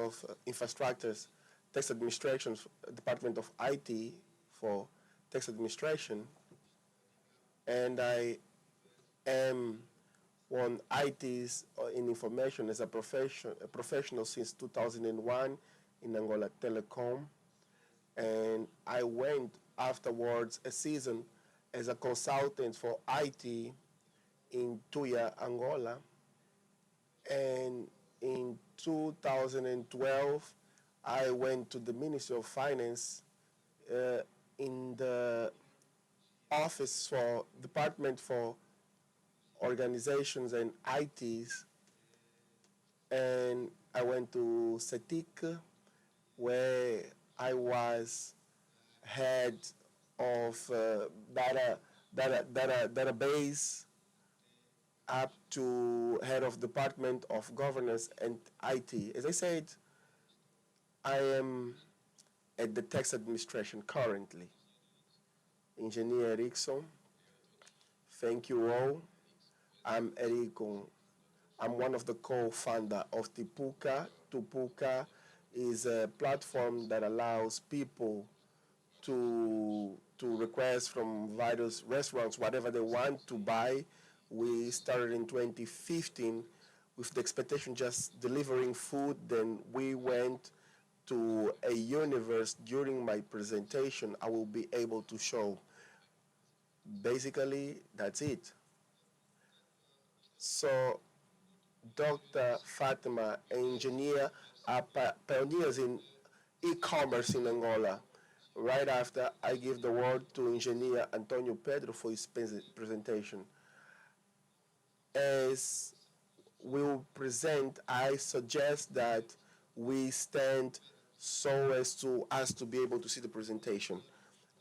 of Infrastructure's Tax Administration, Department of IT for Tax Administration, and I am on ITs in information as a professional since 2001 in Angola Telecom, and I went afterwards a season as a consultant for IT in Tuya, Angola, and in 2012 I went to the Ministry of Finance in the office for Department for Organizations and ITs, and I went to CETIC where I was head of database up to head of Department of Governance and IT. As I said, I am at the tax administration currently. Engineer Erickson, thank you all. I'm Erico. I'm one of the co-founder of Tipuka. Tipuka is a platform that allows people to request from various restaurants whatever they want to buy. We started in 2015 with the expectation just delivering food. Then we went to a universe. During my presentation I will be able to show. Basically, that's it. So Dr. Fatima, engineer, are pioneers in e-commerce in Angola. Right after, I give the word to engineer Antonio Pedro for his presentation. As we will present, I suggest that we stand so as to us to be able to see the presentation.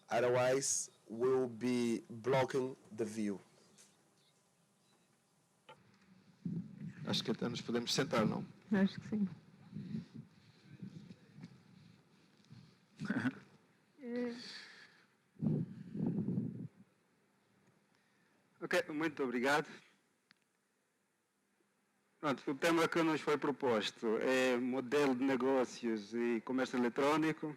Otherwise, we'll be blocking the view. Acho que até nos podemos sentar, não? Acho que sim. Ok, muito obrigado. Pronto, o tema que nos foi proposto é modelo de negócios e comércio eletrônico.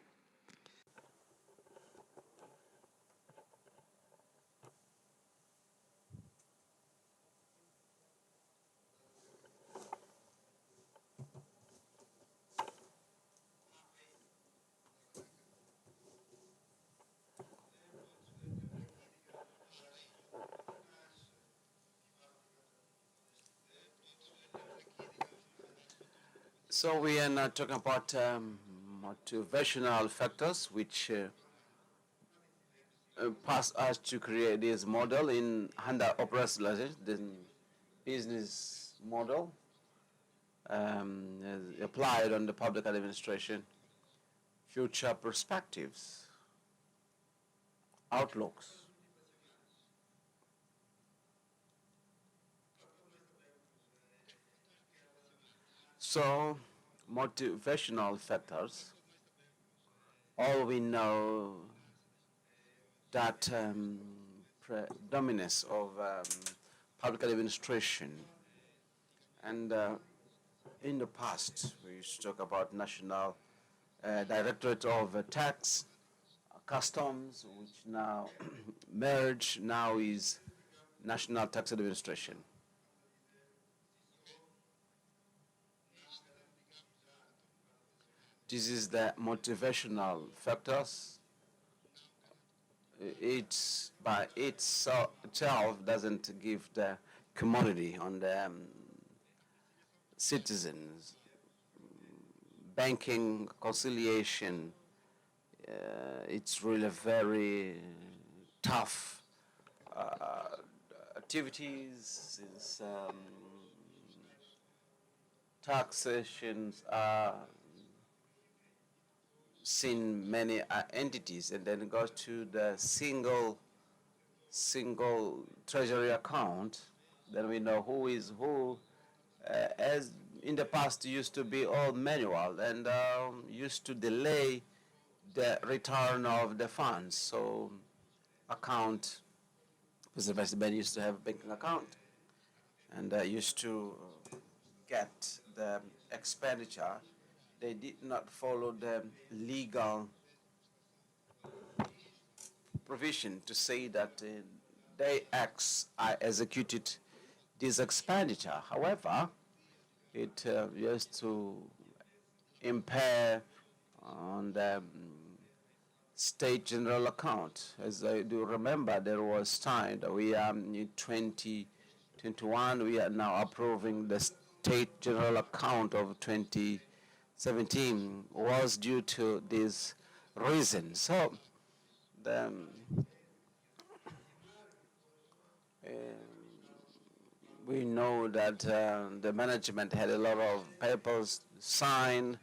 So we are now talking about motivational factors which pass us to create this model under operationalization, the business model applied on the public administration, future perspectives, outlooks. So, motivational factors. All we know that predominance of public administration, and in the past we used to talk about National Directorate of Tax, Customs, which now merged, now is National Tax Administration. This is the motivational factors. It's by itself doesn't give the commodity on the citizens. Banking, conciliation, it's really very tough activities since taxations are seen many entities, and then it goes to the single treasury account. Then we know who is who. As in the past used to be all manual and used to delay the return of the funds. So account, Mr. Vice Bank used to have a banking account and used to get the expenditure they did not follow the legal provision to say that their acts are executed this expenditure. However, it used to impair on the state general account. As I do remember, there was time that we are in 2021, we are now approving the state general account of 2017 was due to this reason. So the, we know that the management had a lot of papers signed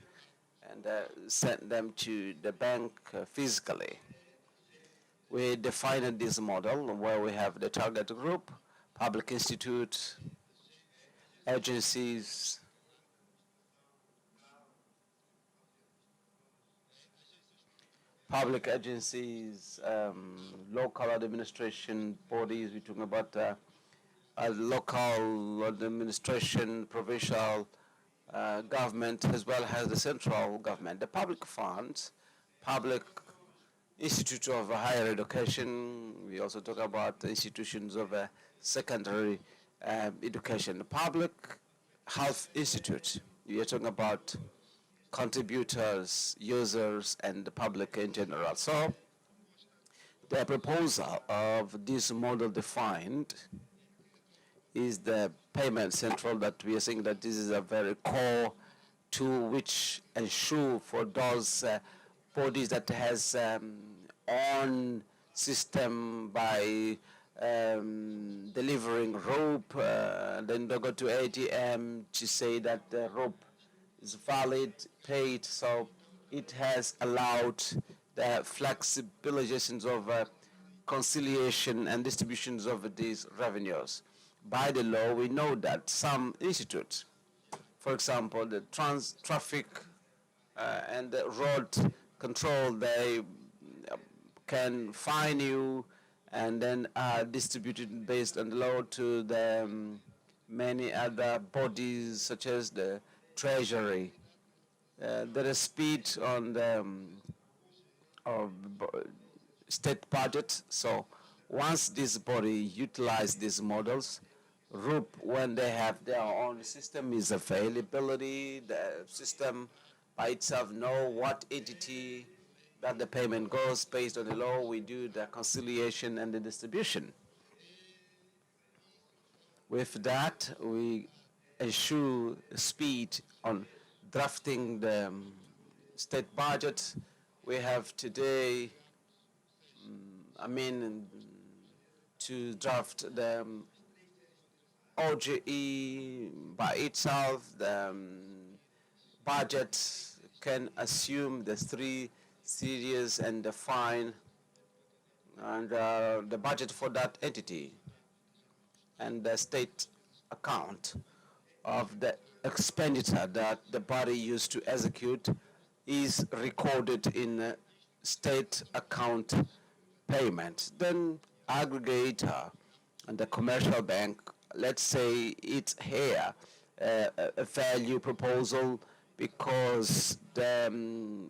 and sent them to the bank physically. We defined this model where we have the target group, public institute, agencies, public agencies, local administration bodies. We're talking about local administration, provincial government, as well as the central government. The public funds, public institutes of higher education. We also talk about the institutions of secondary education. The public health institute. We are talking about contributors, users, and the public in general. So the proposal of this model defined is the payment central that we are saying that this is a very core to which ensure for those bodies that has own system by delivering rope, then they go to ATM to say that the rope is valid, paid. So it has allowed the flexibilizations of conciliation and distributions of these revenues. By the law, we know that some institutes, for example, the traffic and the road control, they can fine you and then are distributed based on the law to the many other bodies such as the treasury. There is speed on the state budget. So once this body utilize these models, RUP, when they have their own system, is availability. The system by itself know what entity that the payment goes based on the law. We do the conciliation and the distribution. With that, we ensure speed on drafting the state budget. We have today, to draft the OGE by itself, the budget can assume the three series and define and the budget for that entity and the state account of the expenditure that the body used to execute is recorded in a state account payment. Then aggregator and the commercial bank, let's say it's here a value proposal because the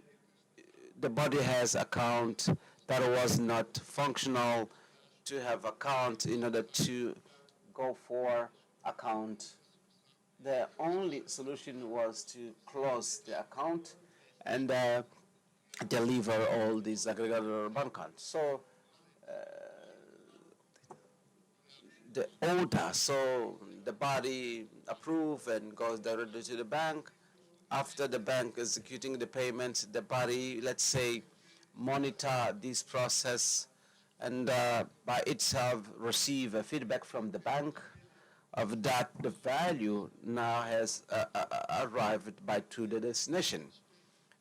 body has account that was not functional to have account in order to go for account. The only solution was to close the account and deliver all these aggregator bank accounts. So the order, so the body approve and goes directly to the bank. After the bank executing the payment, the body, let's say, monitor this process and by itself receive a feedback from the bank of that the value now has arrived by to the destination.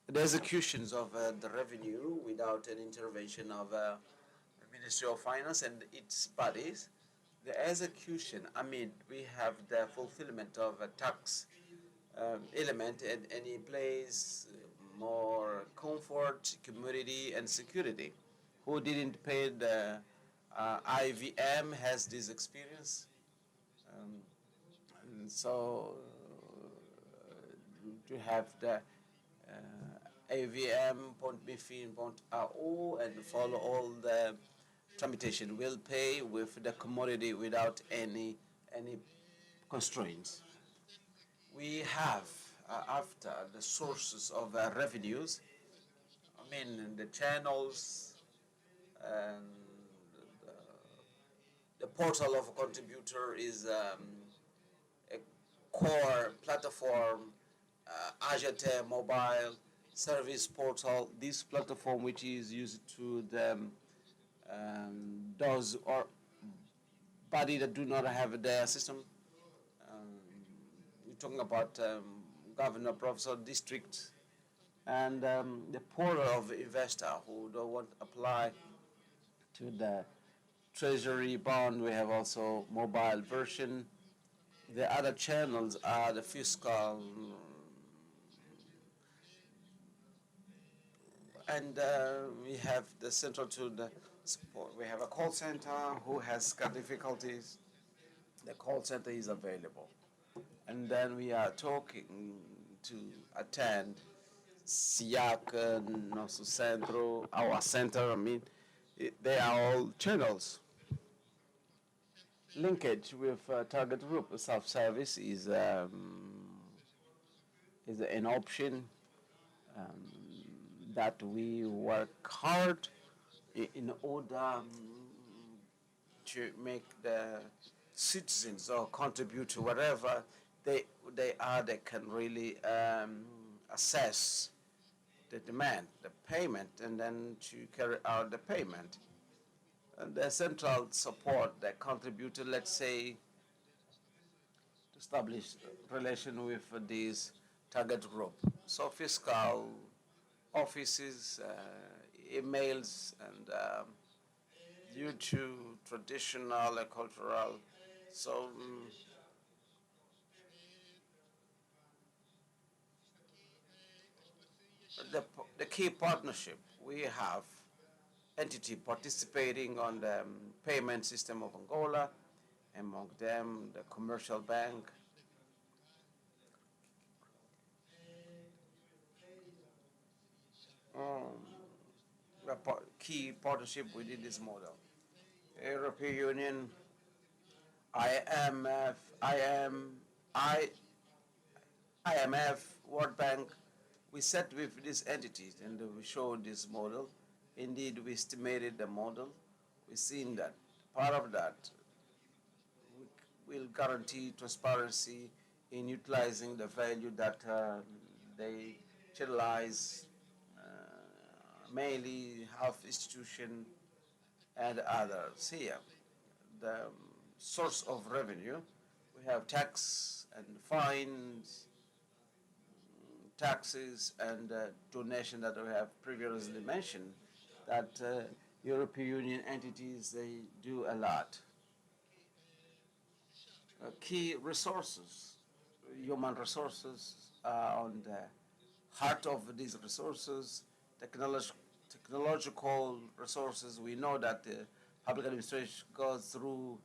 The executions of the revenue without an intervention of the Ministry of Finance and its bodies, the execution, we have the fulfillment of a tax element at any place, more comfort, community, and security. Who didn't pay the IVM has this experience. And so to have the avm.mifin.au and follow all the tramitation. Will pay with the commodity without any constraints. We have, after the sources of revenues, I mean the channels and the portal of a contributor is a core platform, Azure mobile service portal. This platform, which is used to the those or body that do not have their system. Um, we're talking about governor, professor, district, and the portal of investor who don't want to apply to the treasury bond. We have also mobile version. The other channels are the fiscal and we have the central to the support. We have a call center who has got difficulties. The call center is available. And then we are talking to attend SIAC, Nosso Centro, our center. I mean, they are all channels. Linkage with target group self-service is an option that we work hard in order to make the citizens or contribute to whatever they are, they can really assess the demand, the payment, and then to carry out the payment. And the central support that contributed, let's say, to establish relation with this target group. So fiscal offices, emails, and due to traditional and cultural. So the key partnership we have entity participating on the payment system of Angola, among them the commercial bank. Key partnership within this model. European Union, IMF, IMF, World Bank, we sat with these entities and we showed this model. Indeed, we estimated the model. We've seen that part of that will guarantee transparency in utilizing the value that they channelize, mainly health institution and others here. The source of revenue, we have tax and fines, taxes and donation that we have previously mentioned, that European Union entities, they do a lot. Key resources, human resources are on the heart of these resources, technological resources. We know that the public administration goes through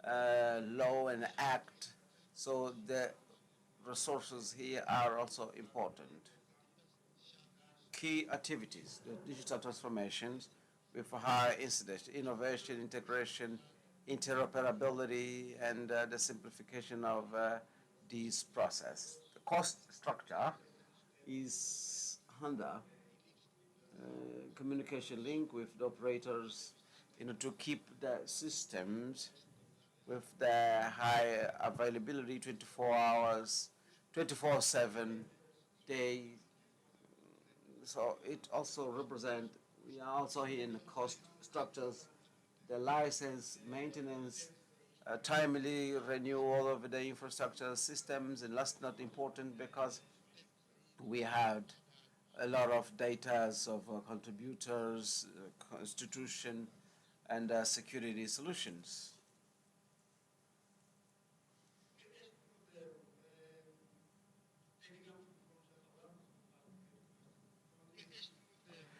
law and act, so the resources here are also important. Key activities, the digital transformations with high incidence, innovation, integration, interoperability, and the simplification of this process. The cost structure is under communication link with the operators to keep the systems with the high availability 24 hours, 24/7 day. So it also represents, we are also here in the cost structures, the license, maintenance, timely renewal of the infrastructure systems, and last not important because we had a lot of data of contributors, constitution, and security solutions.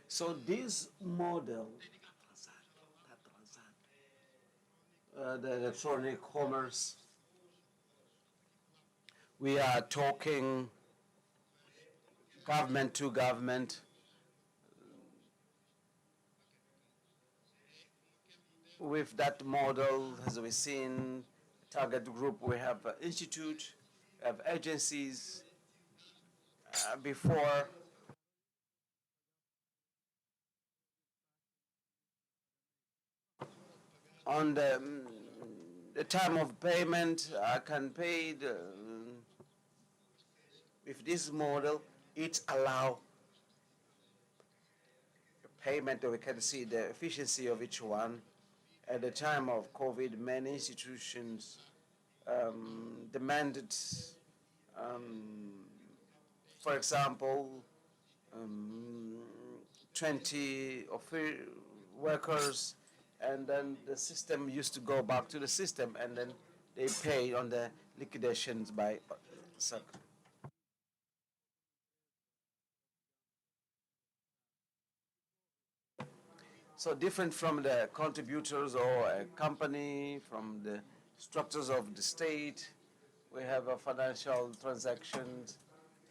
So this model, the electronic commerce, we are talking government to government, with that model, as we've seen, target group, we have institute, we have agencies. Before, on the time of payment, I can pay with this model. It allow payment. We can see the efficiency of each one. At the time of COVID, many institutions demanded, for example, um, 20 workers, and then the system used to go back to the system, and then they pay on the liquidations by. So different from the contributors or a company, from the structures of the state, we have a financial transactions.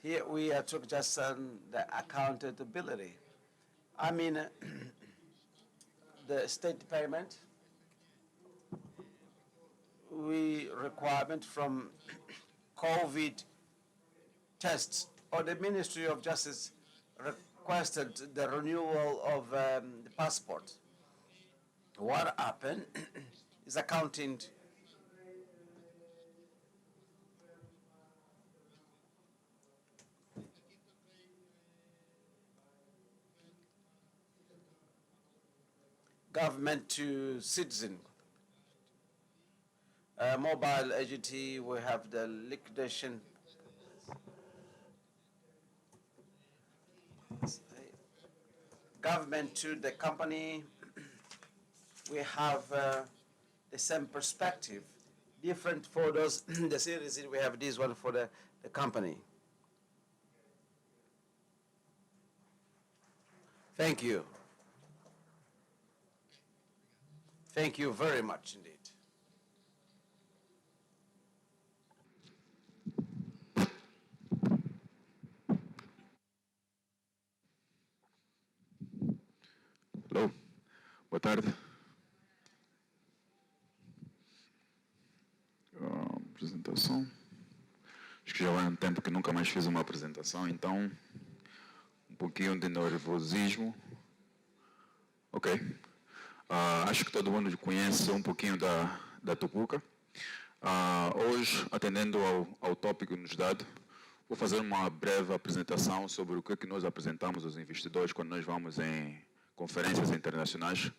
Here we took just the accountability. I mean, the state payment, we requirement from COVID tests, or the Ministry of Justice requested the renewal of the passport. What happened is accounting government to citizen. Mobile AGT, we have the liquidation. Government to the company, we have the same perspective. Different for those, the series, we have this one for the company. Thank you. Thank you very much indeed. Alô, boa tarde. Apresentação. Acho que já há um tempo que nunca mais fiz uma apresentação, então um pouquinho de nervosismo. Ok. Acho que todo mundo conhece um pouquinho da Tupuca. Hoje, atendendo ao tópico nos dado, vou fazer uma breve apresentação sobre o que é que nós apresentamos aos investidores quando nós vamos em conferências internacionais,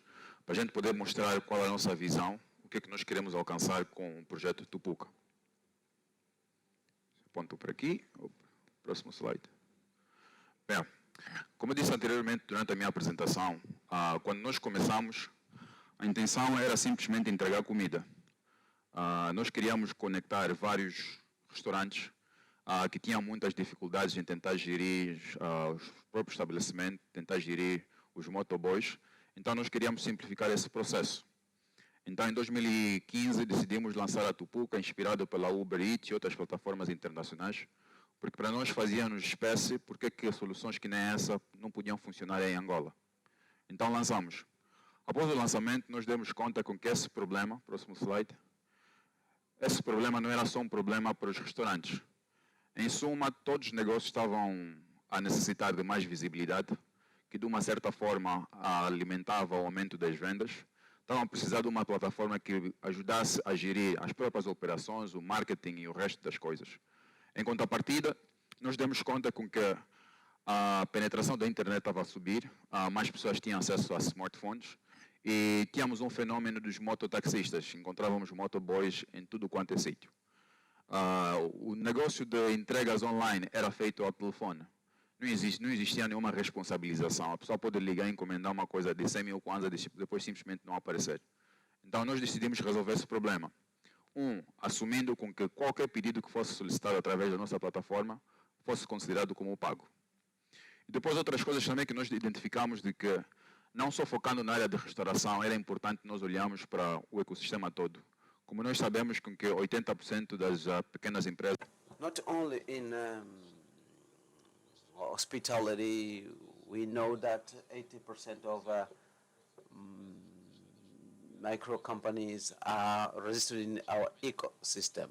para a gente poder mostrar qual é a nossa visão, o que é que nós queremos alcançar com o projeto Tupuca. Aponto para aqui, próximo slide. Bem, como eu disse anteriormente durante a minha apresentação, quando nós começamos, a intenção era simplesmente entregar comida. Nós queríamos conectar vários restaurantes que tinham muitas dificuldades em tentar gerir os próprios estabelecimentos, tentar gerir os motoboys. Então nós queríamos simplificar esse processo. Então em 2015 decidimos lançar a Tupuca, inspirado pela Uber Eats e outras plataformas internacionais, porque para nós fazia-nos espécie porque que soluções que nem essa não podiam funcionar em Angola. Então lançamos. Após o lançamento nós demos conta com que esse problema, próximo slide, esse problema não era só um problema para os restaurantes. Em suma, todos os negócios estavam a necessitar de mais visibilidade, que de uma certa forma alimentava o aumento das vendas. Estavam a precisar de uma plataforma que ajudasse a gerir as próprias operações, o marketing e o resto das coisas. Em contrapartida, nós demos conta com que a penetração da internet estava a subir, mais pessoas tinham acesso a smartphones, e tínhamos um fenômeno dos mototaxistas, encontrávamos motoboys em tudo quanto é sítio. O negócio de entregas online era feito ao telefone. Não existia nenhuma responsabilização. A pessoa pode ligar e encomendar uma coisa de 100 mil kwanza, depois simplesmente não aparecer. Então nós decidimos resolver esse problema. Assumindo com que qualquer pedido que fosse solicitado através da nossa plataforma fosse considerado como pago. E depois outras coisas também que nós identificamos de que não só focando na área de restauração, era importante nós olharmos para o ecossistema todo. Como nós sabemos que 80% das pequenas empresas... Not only in hospitality, we know that 80% of micro companies are registered in our ecosystem.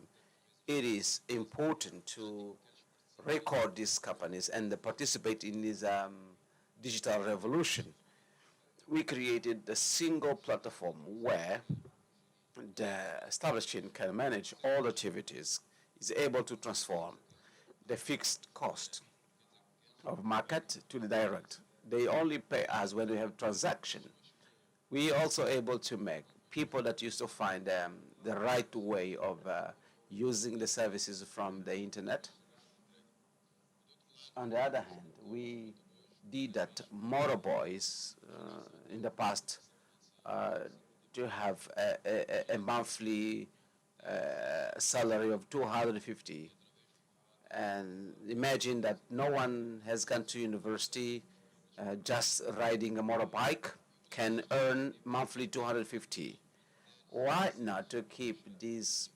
It is important to record these companies and participate in this digital revolution. We created a single platform where the establishment can manage all activities, is able to transform the fixed cost of market to the direct. They only pay us when we have transaction. We also able to make people that used to find the right way of using the services from the internet. On the other hand, we did that motorboys in the past to have a monthly salary of 250, and imagine that no one has gone to university, just riding a motorbike can earn monthly 250. Why not to keep this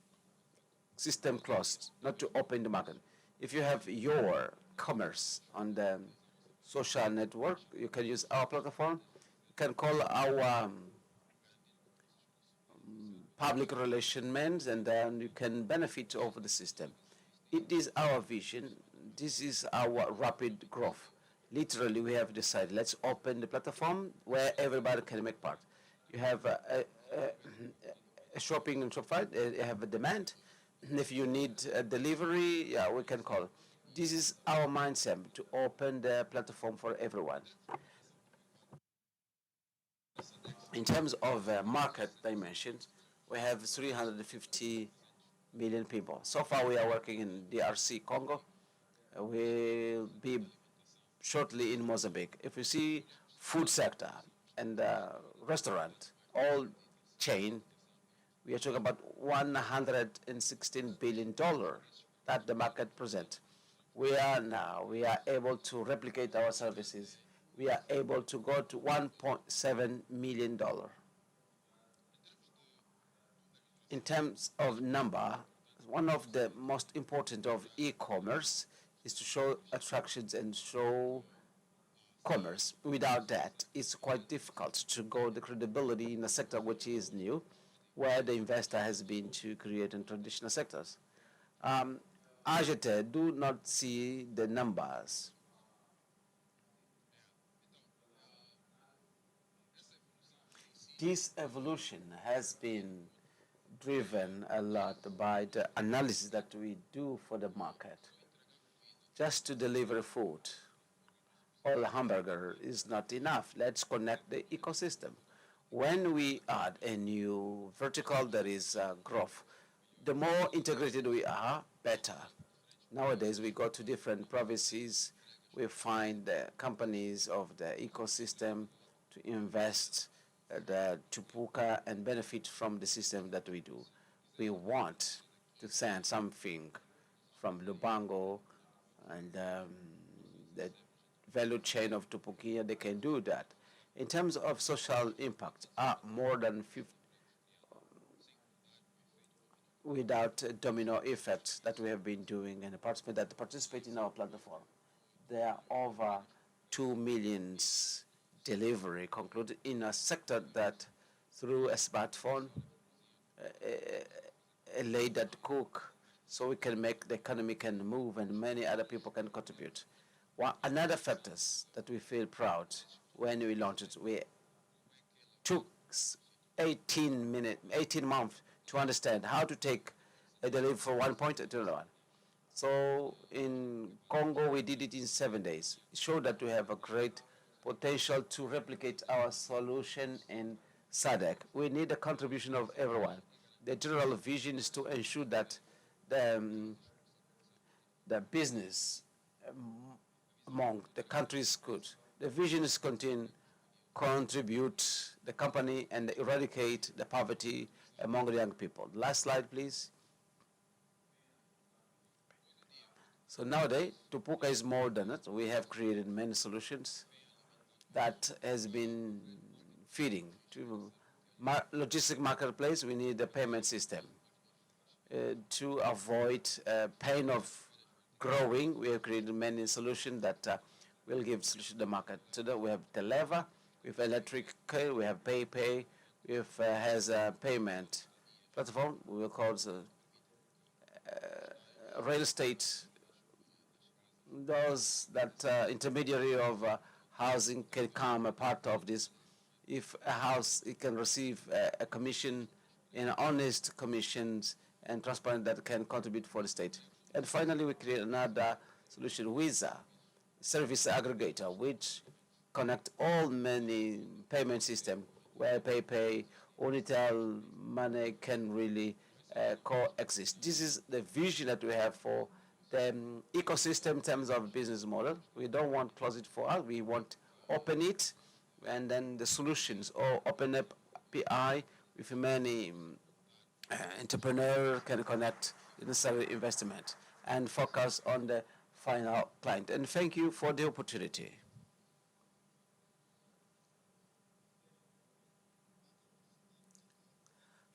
system closed, not to open the market? If you have your commerce on the social network, you can use our platform. You can call our public relation men, and then you can benefit over the system. It is our vision. This is our rapid growth. Literally, we have decided, let's open the platform where everybody can make part. You have a shopping and Shopify, you have a demand. If you need a delivery, yeah, we can call. This is our mindset, to open the platform for everyone. In terms of market dimensions, we have 350 million people. So far, we are working in DRC, Congo. We'll be shortly in Mozambique. If you see food sector and restaurant, all chain, we are talking about $116 billion that the market present. We are able to replicate our services. We are able to go to $1.7 million. In terms of number, one of the most important of e-commerce is to show attractions and show commerce. Without that, it's quite difficult to go the credibility in a sector which is new, where the investor has been to create in traditional sectors. AGT do not see the numbers. This evolution has been driven a lot by the analysis that we do for the market. Just to deliver food or a hamburger is not enough. Let's connect the ecosystem. When we add a new vertical, there is growth. The more integrated we are, better. Nowadays, we go to different provinces. We find the companies of the ecosystem to invest the Tupuka and benefit from the system that we do. We want to send something from Lubango and the value chain of Tupukia, they can do that. In terms of social impact, more than 50, without domino effects that we have been doing and that participate in our platform. There are over 2 million delivery concluded in a sector that through a smartphone, a lady that cook, so we can make the economy can move and many other people can contribute. Another factors that we feel proud when we launched it, we took 18 months to understand how to take a delivery from one point to another one. So in Congo, we did it in 7 days. It showed that we have a great potential to replicate our solution in SADC. We need the contribution of everyone. The general vision is to ensure that the business among the countries good. The vision is contribute the company and eradicate the poverty among the young people. Last slide, please. So nowadays, Tupuka is more than it. We have created many solutions that has been feeding to logistic marketplace. We need a payment system to avoid pain of growing. We have created many solutions that will give solution to the market. So that we have Televa, we have electric, we have PayPay, if has a payment platform. We will call it real estate. Those that intermediary of housing can come a part of this. If a house, it can receive a commission in honest commissions and transparent that can contribute for the state. And finally, we create another solution, Visa, service aggregator, which connect all many payment system where pay, Unitel money can really coexist. This is the vision that we have for the ecosystem in terms of business model. We don't want close it for us. We want open it, and then the solutions or open up API with many entrepreneur can connect the necessary investment and focus on the final client. And thank you for the opportunity.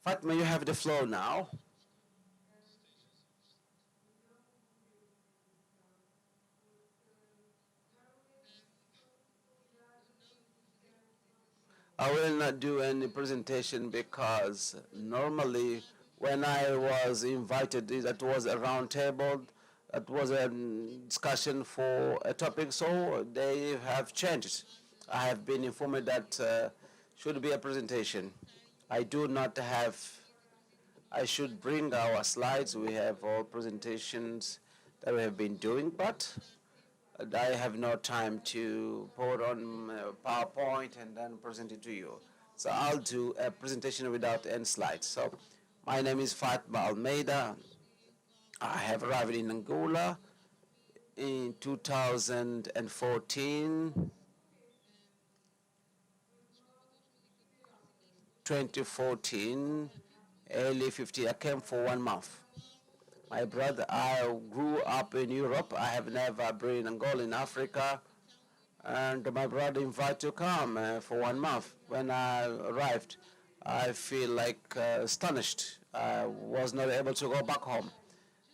Fatma, you have the floor now. I will not do any presentation because normally when I was invited, that was a round table, that was a discussion for a topic, so they have changed. I have been informed that should be a presentation. I do not have, I should bring our slides. We have all presentations that we have been doing, but I have no time to put on PowerPoint and then present it to you. So I'll do a presentation without any slides. So my name is Fatma Almeida. I have arrived in Angola in 2014, 2014, early 15. I came for 1 month. My brother, I grew up in Europe. I have never been in Angola, in Africa. And my brother invited to come for 1 month. When I arrived, I feel like astonished. I was not able to go back home.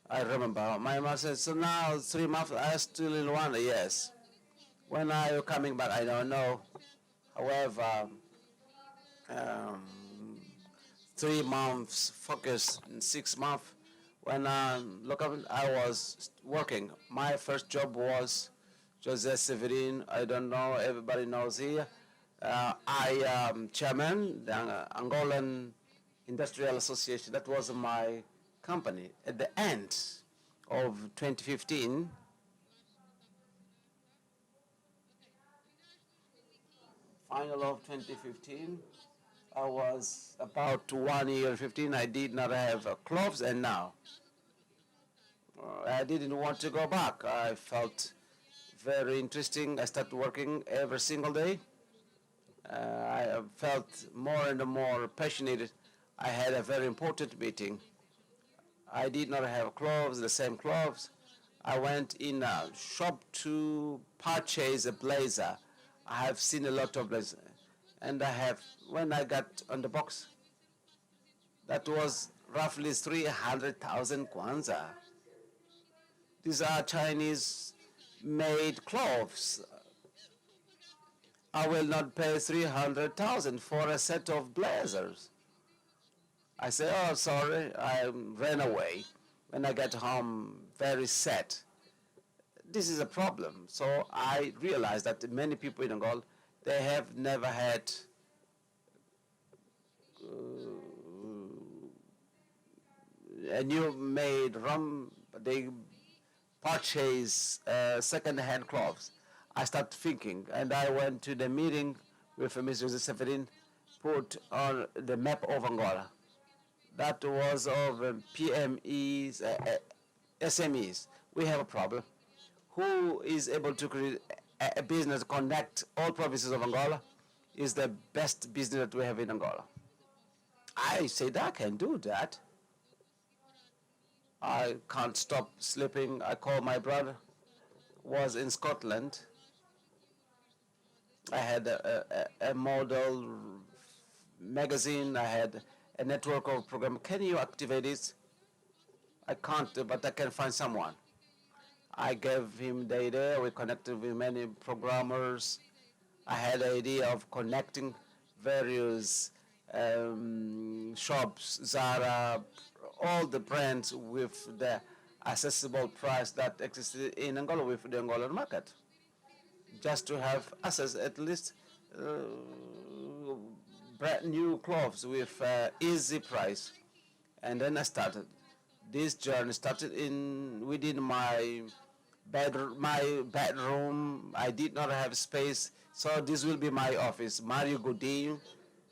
I remember my mother said, so now 3 months, I still in Rwanda. Yes. When are you coming back? I don't know. However, um, 3 months focus, 6 months. When I was working. My first job was Jose Severin. I don't know, everybody knows here. I am chairman, the Angolan Industrial Association. That was my company. At the end of 2015, final of 2015, I was about 1 year 15. I did not have clothes, and now I didn't want to go back. I felt very interesting. I started working every single day. I felt more and more passionate. I had a very important meeting. I did not have clothes, the same clothes. I went in a shop to purchase a blazer. I have seen a lot of blazers. And when I got on the box, that was roughly 300,000 kwanza. These are Chinese made clothes. I will not pay 300,000 for a set of blazers. I said, oh, sorry, I ran away. When I got home, very sad. This is a problem. So I realized that many people in Angola, they have never had a new made rum. They purchase second-hand clothes. I started thinking, and I went to the meeting with Mr. Severin, put on the map of Angola. That was of PMEs, SMEs. We have a problem. Who is able to create a business, connect all provinces of Angola? Is the best business that we have in Angola. I said, I can do that. I can't stop sleeping. I called my brother, was in Scotland. I had a model magazine. I had a network of program. Can you activate this? I can't, but I can find someone. I gave him the idea. We connected with many programmers. I had the idea of connecting various shops, Zara, all the brands with the accessible price that existed in Angola with the Angolan market. Just to have access at least brand new clothes with easy price. And then I started. This journey started within my bedroom. I did not have space, so this will be my office. Mario Godinho.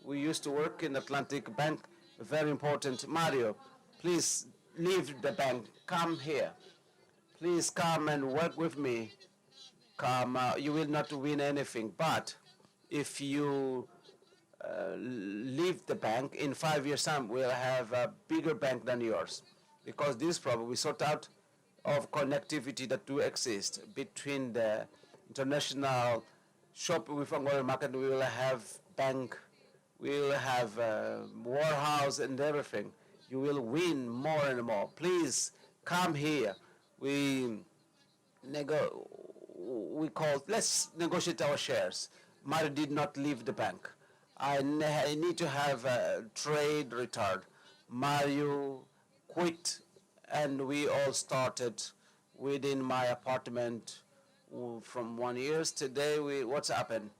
We used to work in Atlantic Bank. Very important. Mario, please leave the bank. Come here. Please come and work with me. Come. You will not win anything, but if you leave the bank, in 5 years' time, we'll have a bigger bank than yours. Because this problem we sort out of connectivity that do exist between the international shop with Angolan market, we will have bank, we will have warehouse and everything. You will win more and more. Please come here. We called, let's negotiate our shares. Mario did not leave the bank. I need to have a trade return. Mario quit, and we all started within my apartment from 1 year. Today, what's happened?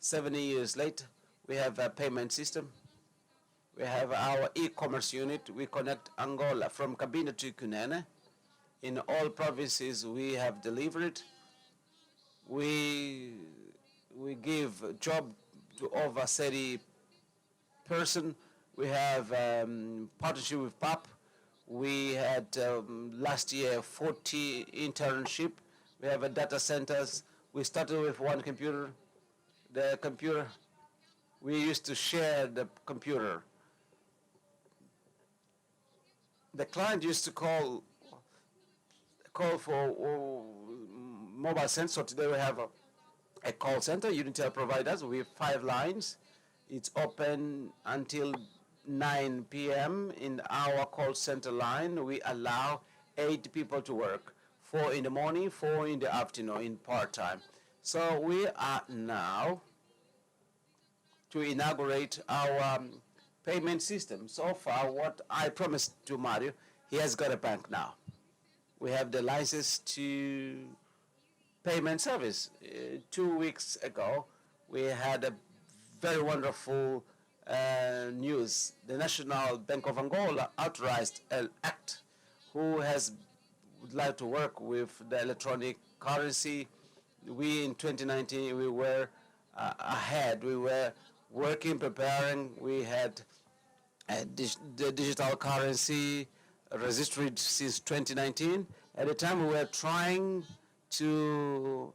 70 years later, we have a payment system. We have our e-commerce unit. We connect Angola from Cabinda to Cunene. In all provinces, we have delivered. We give job to over 30 person. We have partnership with PAP. We had last year 40 internship. We have a data centers. We started with one computer. The computer, we used to share the computer. The client used to call for mobile center. So today we have a call center, Unitel providers. We have 5 lines. It's open until 9 p.m. in our call center line. We allow 8 people to work, 4 in the morning, 4 in the afternoon in part-time. So we are now to inaugurate our payment system. So far, what I promised to Mario, he has got a bank now. We have the license to payment service. 2 weeks ago, we had a very wonderful news. The National Bank of Angola authorized an act who would like to work with the electronic currency. We in 2019 we were ahead. We were working, preparing. We had the digital currency registered since 2019. At the time we were trying to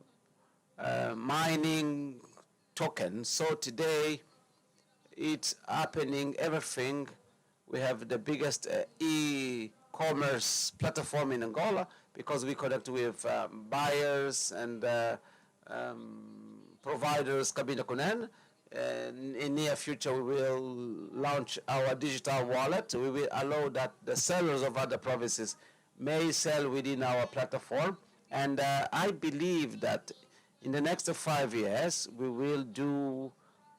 mining tokens. So today it's happening, everything. We have the biggest e-commerce platform in Angola because we connect with buyers and providers, Cabinda Kunen. In near future, we will launch our digital wallet. We will allow that the sellers of other provinces may sell within our platform. And I believe that in the next 5 years, we will do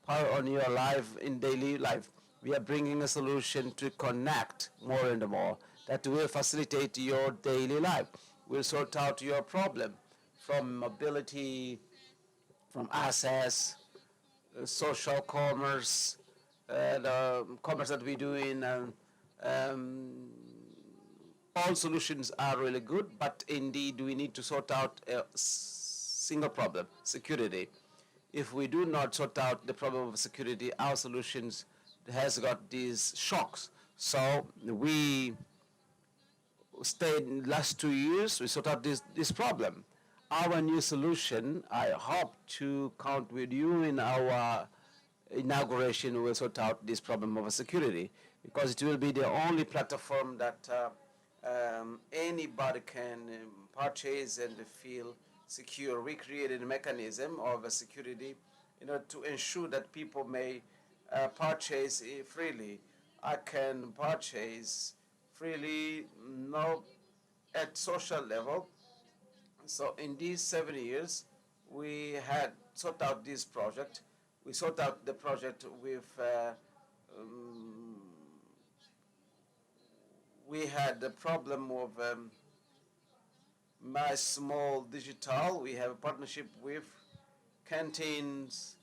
Power on Your Life in daily life. We are bringing a solution to connect more and more that will facilitate your daily life. We'll sort out your problem from mobility, from access, social commerce, the commerce that we do in all solutions are really good, but indeed we need to sort out a single problem, security. If we do not sort out the problem of security, our solutions has got these shocks. So we stayed in the last 2 years, we sort out this problem. Our new solution, I hope to count with you in our inauguration, will sort out this problem of security, because it will be the only platform that anybody can purchase and feel secure. We created a mechanism of security in order to ensure that people may purchase freely. I can purchase freely, no, at social level. So in these 7 years, we had sort out this project. We sort out the project with we had the problem of My Small Digital. We have a partnership with canteens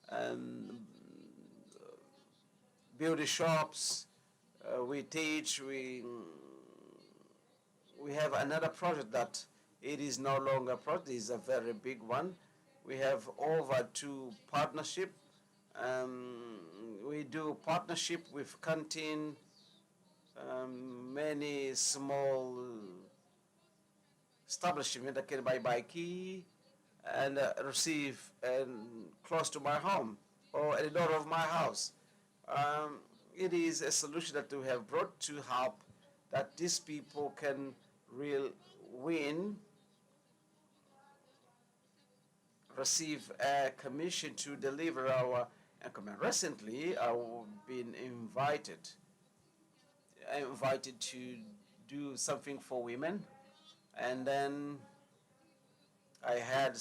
and beauty shops. We teach. We have another project that it is no longer a project. It is a very big one. We have over 2 partnership. We do partnership with canteen, many small establishment that can buy key and receive close to my home or at the door of my house. It is a solution that we have brought to help that these people can real win, receive a commission to deliver our income. Recently, I've been invited to do something for women, and then I had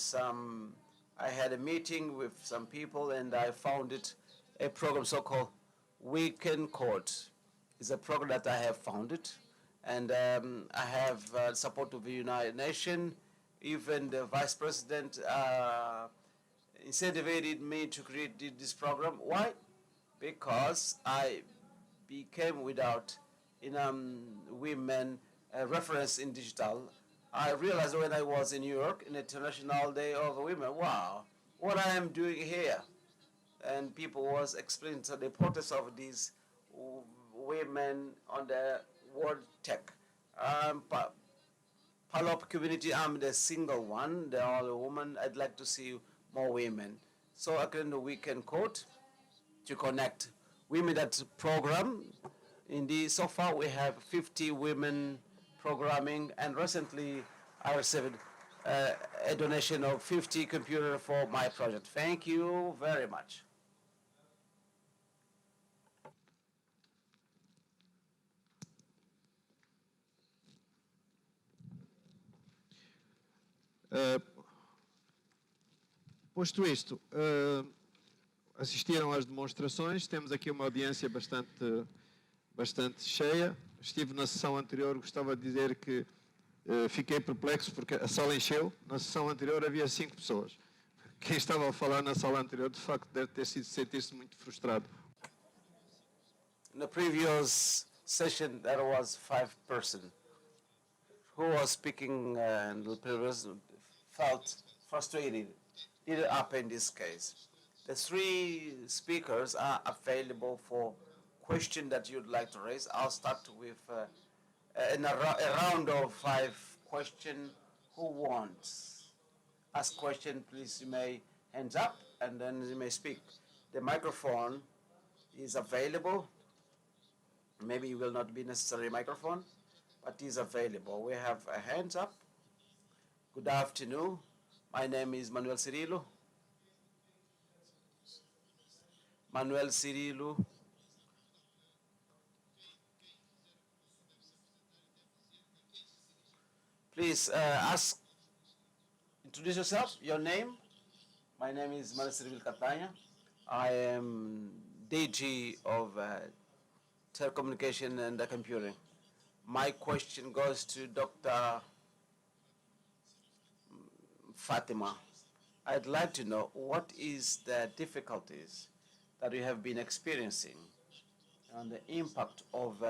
a meeting with some people, and I founded a program so-called Weekend Court. It's a program that I have founded, and I have support of the United Nations. Even the Vice President incentivized me to create this program. Why? Because I became without women reference in digital. I realized when I was in New York, in International Day of Women, wow, what I am doing here. And people was explaining the importance of these women on the world tech. Palop community, I'm the single one, the only woman. I'd like to see more women. So I created the Weekend Code to connect women that program. So far we have 50 women programming, and recently I received a donation of 50 computers for my project. Thank you very much. Posto isto, assistiram às demonstrações, temos aqui uma audiência bastante cheia. Estive na sessão anterior, gostava de dizer que fiquei perplexo porque a sala encheu. Na sessão anterior havia 5 pessoas. Quem estava a falar na sala anterior, de facto, deve ter sido sentir-se muito frustrado. In the previous session, there was 5 persons who was speaking and the previous felt frustrated. Didn't happen in this case. The 3 speakers are available for question that you'd like to raise. I'll start with a round of 5 questions. Who wants? Ask question, please. You may hands up and then you may speak. The microphone is available. Maybe it will not be necessary microphone, but it is available. We have a hands up. Good afternoon. My name is Manuel Cirilo. Manuel Cirilo. Please introduce yourself, your name. My name is Manuel Cirilo Catania. I am DG of telecommunication and computing. My question goes to Dr. Fatima. I'd like to know what is the difficulties that you have been experiencing and the impact of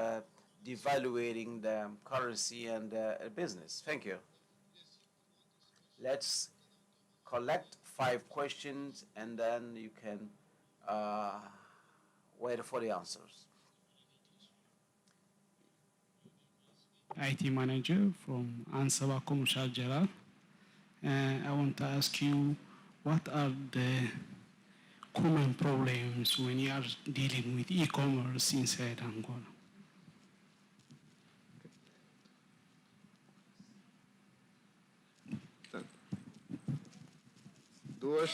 devaluating the currency and business. Thank you. Let's collect 5 questions and then you can wait for the answers. IT manager from Ansaba Commercial Gerald. I want to ask you, what are the common problems when you are dealing with e-commerce inside Angola? Duas.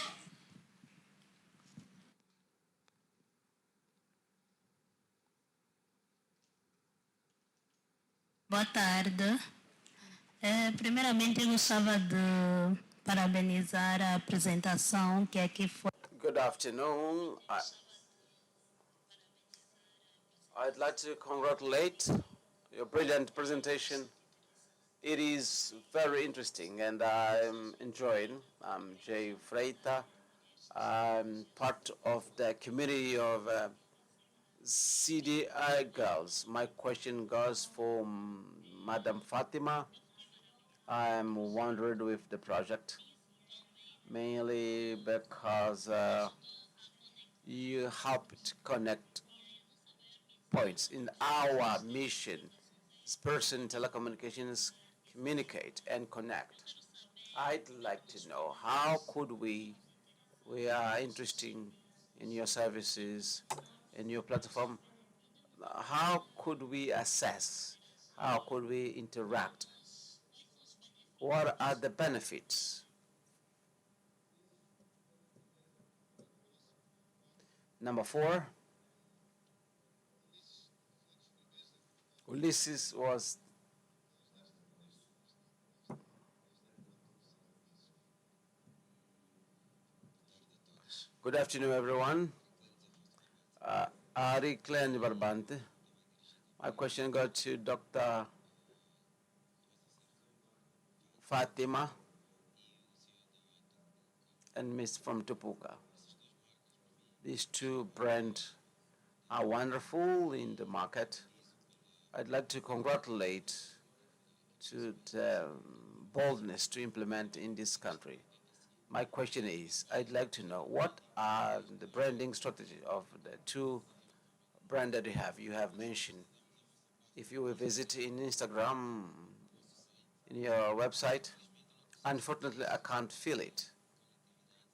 Boa tarde. Primeiramente, eu gostava de parabenizar a apresentação que aqui foi. Good afternoon. I'd like to congratulate your brilliant presentation. It is very interesting and I'm enjoying. I'm Jay Freita. I'm part of the community of CDI girls. My question goes for Madam Fatima. I'm wondered with the project mainly because you helped connect points in our mission. This person telecommunications communicate and connect. I'd like to know how could we are interested in your services, in your platform. How could we assess? How could we interact? What are the benefits? Number 4, Ulysses was. Good afternoon, everyone. Ari Clan Barbante. My question goes to Dr. Fatima and Miss from Tupuka. These two brands are wonderful in the market. I'd like to congratulate to the boldness to implement in this country. My question is, I'd like to know what are the branding strategy of the two brands that you have. You have mentioned if you will visit in Instagram, in your website, unfortunately I can't feel it.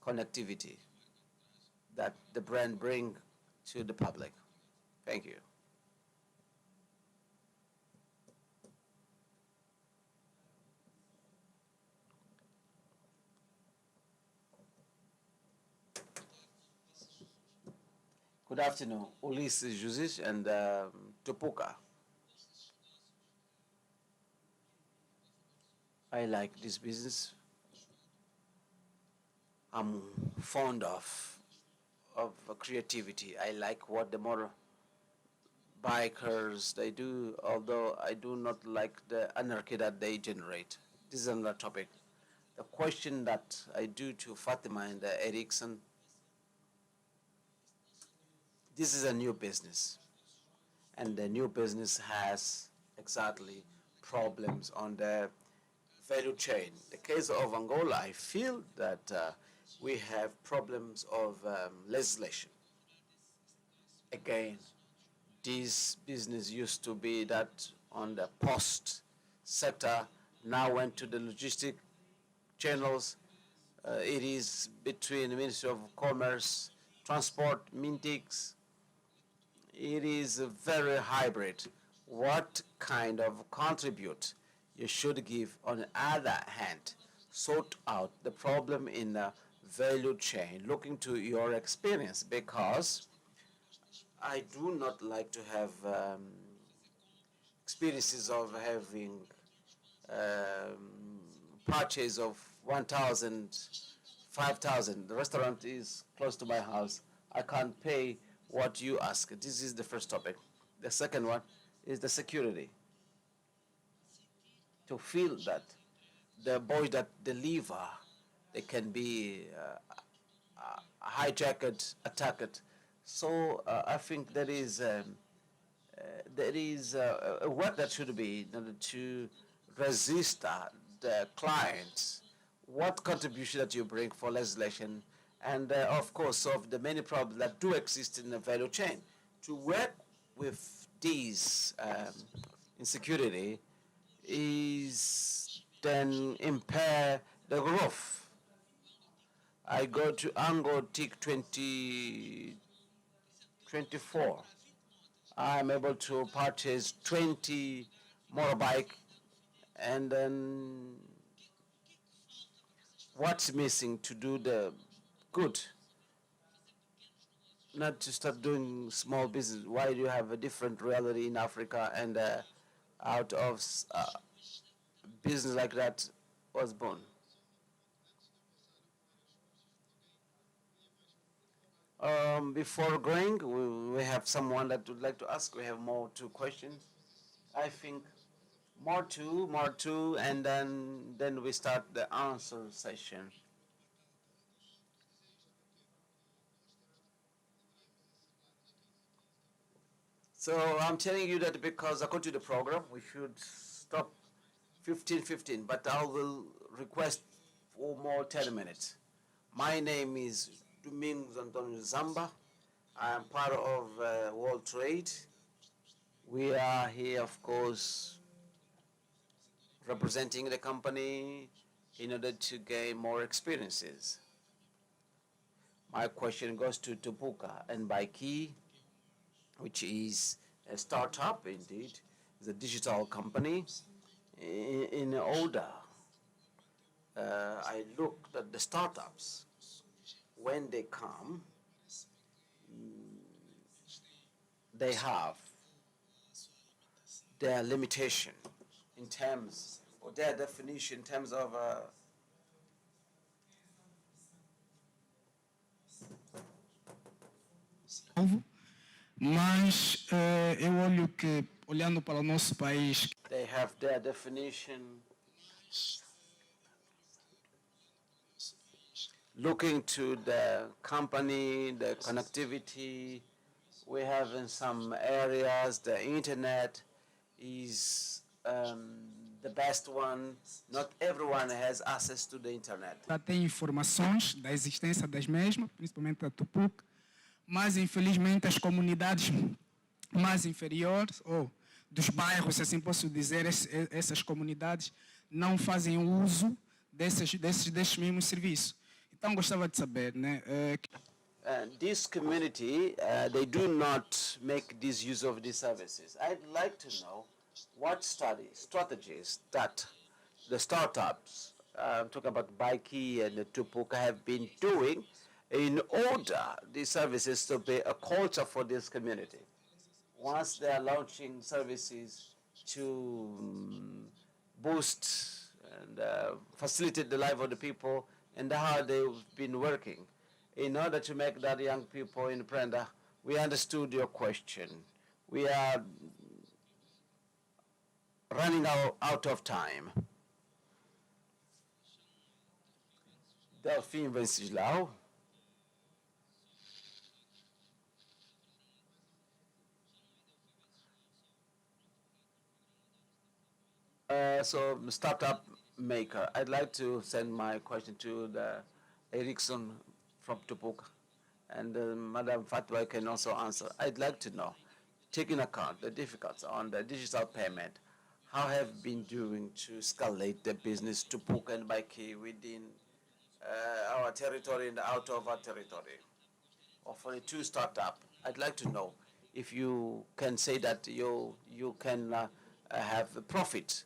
Connectivity that the brand bring to the public. Thank you. Good afternoon, Ulysses Juzic and Topuka. I like this business. I'm fond of creativity. I like what the motorbikers they do, although I do not like the anarchy that they generate. This is another topic. The question that I do to Fatima and Ericsson, this is a new business, and the new business has exactly problems on the value chain. The case of Angola, I feel that we have problems of legislation. Again, this business used to be that on the post sector, now went to the logistic channels. It is between the Ministry of Commerce, Transport, Mintics. It is a very hybrid. What kind of contribute you should give on the other hand, sort out the problem in the value chain, looking to your experience, because I do not like to have experiences of having purchase of 1,000, 5,000. The restaurant is close to my house. I can't pay what you ask. This is the first topic. The second one is the security. To feel that the boys that deliver, they can be hijacked, attacked. So I think there is a work that should be in order to register the clients. What contribution that you bring for legislation, and of course solve the many problems that do exist in the value chain. To work with these insecurity is then impair the growth. I go to Angotic 2024. I'm able to purchase 20 motorbike, and then what's missing to do the good? Not to start doing small business. Why do you have a different reality in Africa and out of business like that was born? Before going, we have someone that would like to ask. We have more two questions. I think more two, and then we start the answer session. So I'm telling you that because according to the program, we should stop 15:15, but I will request for more 10 minutes. My name is Domingos Antonio Zamba. I am part of World Trade. We are here, of course, representing the company in order to gain more experiences. My question goes to Tupuka and Baiki, which is a startup indeed, it's a digital company. In order, I looked at the startups when they come, they have their limitation in terms, or their definition in terms of mas eu olho que, olhando para o nosso país, they have their definition. Looking to the company, the connectivity, we have in some areas the internet is the best one. Not everyone has access to the internet. já tem informações da existência das mesmas, principalmente da Tupuc, mas infelizmente as comunidades mais inferiores, ou dos bairros, se assim posso dizer, essas comunidades não fazem uso desses mesmos serviços. Então gostava de saber, né? This community, they do not make this use of these services. I'd like to know what strategies that the startups, I'm talking about Baiki and the Tupuka, have been doing in order these services to be a culture for this community. Once they are launching services to boost and facilitate the life of the people and how they've been working in order to make that young people in Prenda. We understood your question. We are running out of time. Delphine Venceslau. So startup maker. I'd like to send my question to the Ericsson from Tupuk, and Madam Fatwa can also answer. I'd like to know, taking account the difficulties on the digital payment, how have been doing to escalate the business Tupuk and Baiki within our territory and out of our territory, or for the two startup? I'd like to know if you can say that you can have a profit.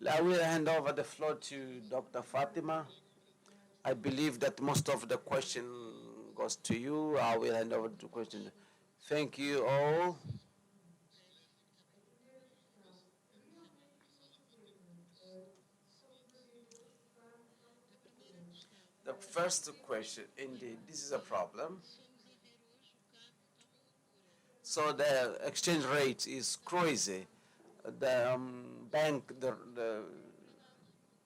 I will hand over the floor to Dr. Fatima. I believe that most of the question goes to you. I will hand over the question. Thank you all. The first question, indeed, this is a problem. So the exchange rate is crazy. The the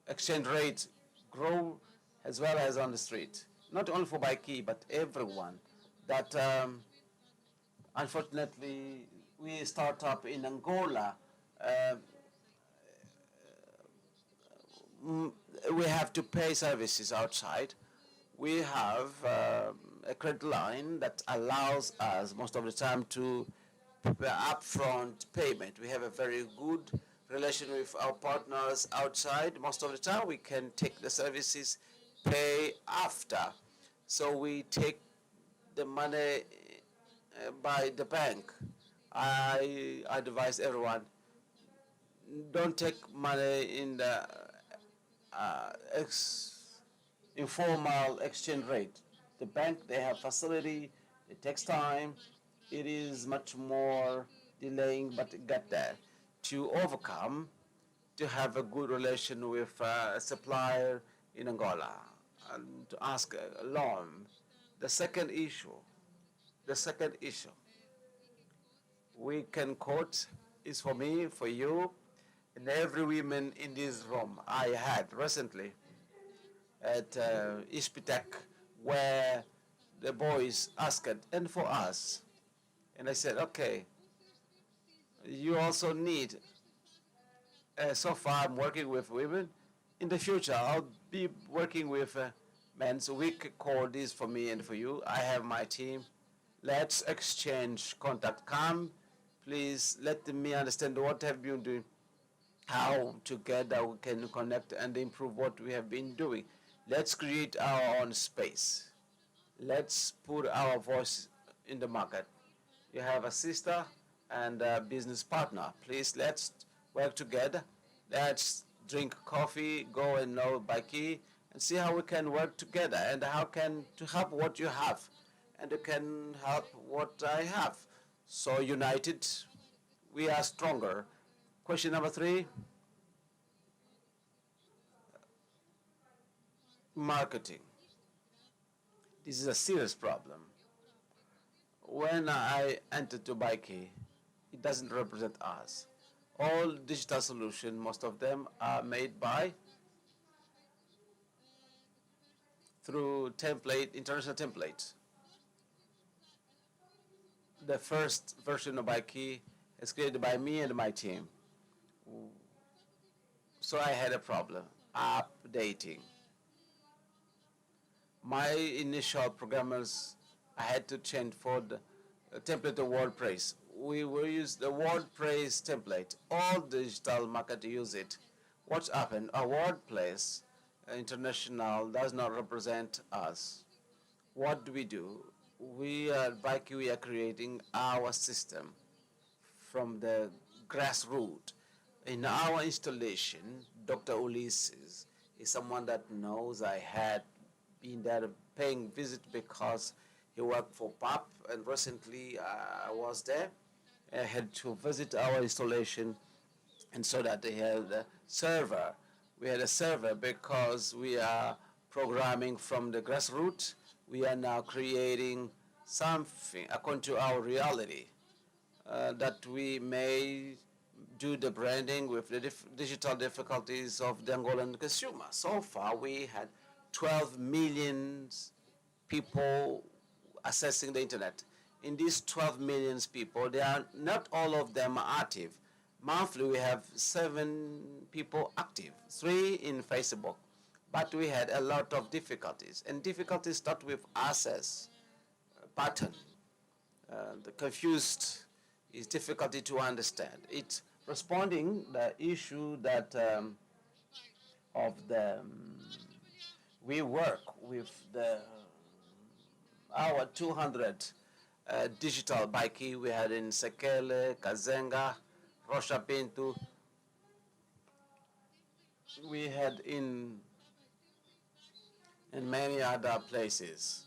exchange rate grow as well as on the street. Not only for Baiki, but everyone. That unfortunately we start up in Angola. We have to pay services outside. We have a credit line that allows us most of the time to prepare upfront payment. We have a very good relation with our partners outside. Most of the time we can take the services, pay after. So we take the money by the bank. I advise everyone, don't take money in the informal exchange rate. The bank, they have facility, it takes time, it is much more delaying, but get there. To overcome, to have a good relation with a supplier in Angola, and to ask a loan. The second issue, the second issue we can quote is for me, for you, and every woman in this room. I had recently at Ispitek where the boys asked, and for us. And I said, okay, you also need, so far I'm working with women. In the future, I'll be working with men. So we could call this for me and for you. I have my team. Let's exchange contact. Come, please let me understand what have you been doing, how together we can connect and improve what we have been doing. Let's create our own space. Let's put our voice in the market. You have a sister and a business partner. Please, let's work together. Let's drink coffee, go and know Baki, and see how we can work together and how can to help what you have, and you can help what I have. So united, we are stronger. Question number 3, marketing. This is a serious problem. When I entered Dubai, it doesn't represent us. All digital solutions, most of them are made by through template, international templates. The first version of Bikey is created by me and my team. So I had a problem updating. My initial programmers, I had to change for the template of WordPress. We will use the WordPress template. All digital market use it. What's happened? A WordPress international does not represent us. What do? We at Bike, we are creating our system from the grassroots. In our installation, Dr. Ulysses is someone that knows. I had been there paying visit because he worked for PAP, and recently I was there. I had to visit our installation and so that they had a server. We had a server because we are programming from the grassroots. We are now creating something according to our reality, that we may do the branding with the digital difficulties of the Angolan consumer. So far, we had 12 million people accessing the internet. In these 12 million people, they are not all of them are active. Monthly, we have 7 people active, 3 in Facebook. But we had a lot of difficulties, and difficulties start with access pattern. The confused is difficulty to understand. It's responding the issue that of the we work with the our 200 digital bikey we had in Sekele, Kazenga, Rocha Pinto. We had in many other places.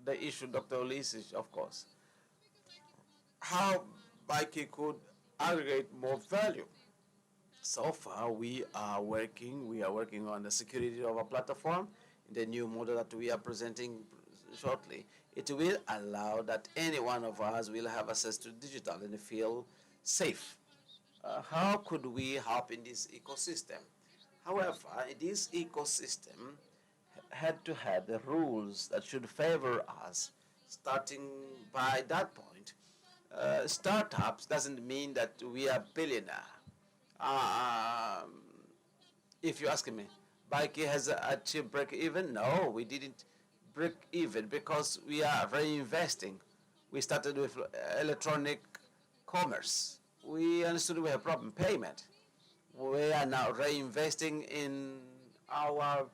The issue, Dr. Ulysses, of course, how Bikey could aggregate more value. So far, we are working on the security of our platform in the new model that we are presenting shortly. It will allow that any one of us will have access to digital and feel safe. How could we help in this ecosystem? However, this ecosystem had to have the rules that should favor us. Starting by that point, startups doesn't mean that we are billionaire. Um, if you ask me, Bike has achieved break even? No, we didn't break even because we are reinvesting. We started with electronic commerce. We understood we have problem payment. We are now reinvesting in our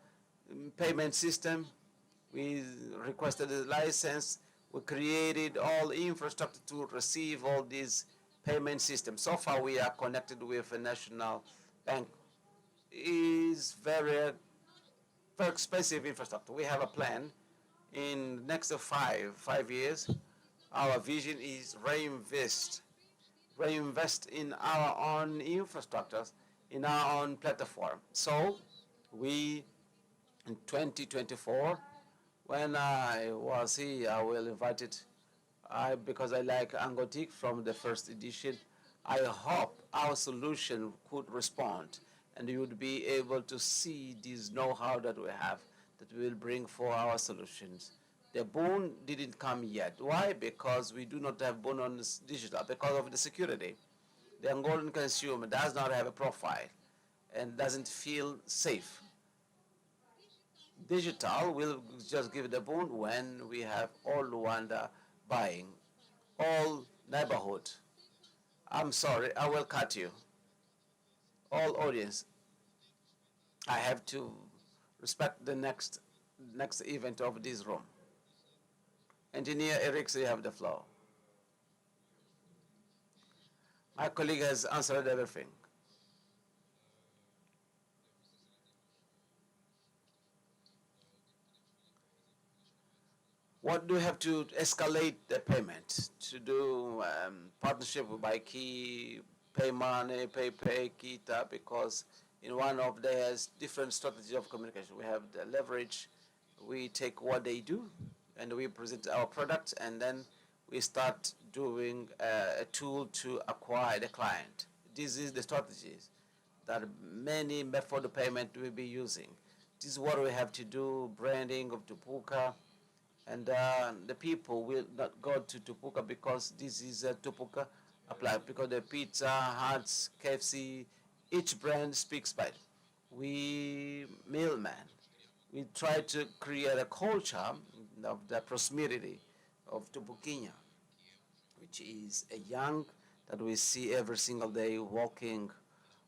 payment system. We requested a license. We created all infrastructure to receive all these payment systems. So far, we are connected with a national bank. Is very expensive infrastructure. We have a plan. In the next 5 years, our vision is reinvest reinvest in our own infrastructures, in our own platform. So we, in 2024, when I was here, I will invite it, because I like Angotic from the first edition. I hope our solution could respond and you would be able to see this know-how that we have that we will bring for our solutions. The boon didn't come yet. Why? Because we do not have boon on this digital, because of the security. The Angolan consumer does not have a profile and doesn't feel safe. Digital will just give the boon when we have all Rwanda buying, all neighborhood. I'm sorry, I will cut you. All audience, I have to respect the next event of this room. Engineer Eric, you have the floor. My colleague has answered everything. What do you have to escalate the payment to do partnership by key, pay money, pay kita, because in one of there's different strategies of communication. We have the leverage, we take what they do and we present our product, and then we start doing a tool to acquire the client. This is the strategies that many method of payment will be using. This is what we have to do, branding of Tupuka, and the people will not go to Tupuka because this is a Tupuka applied, because the Pizza Huts, KFC, each brand speaks by it. We middlemen, we try to create a culture of the proximity of Tupukinya, which is a young that we see every single day walking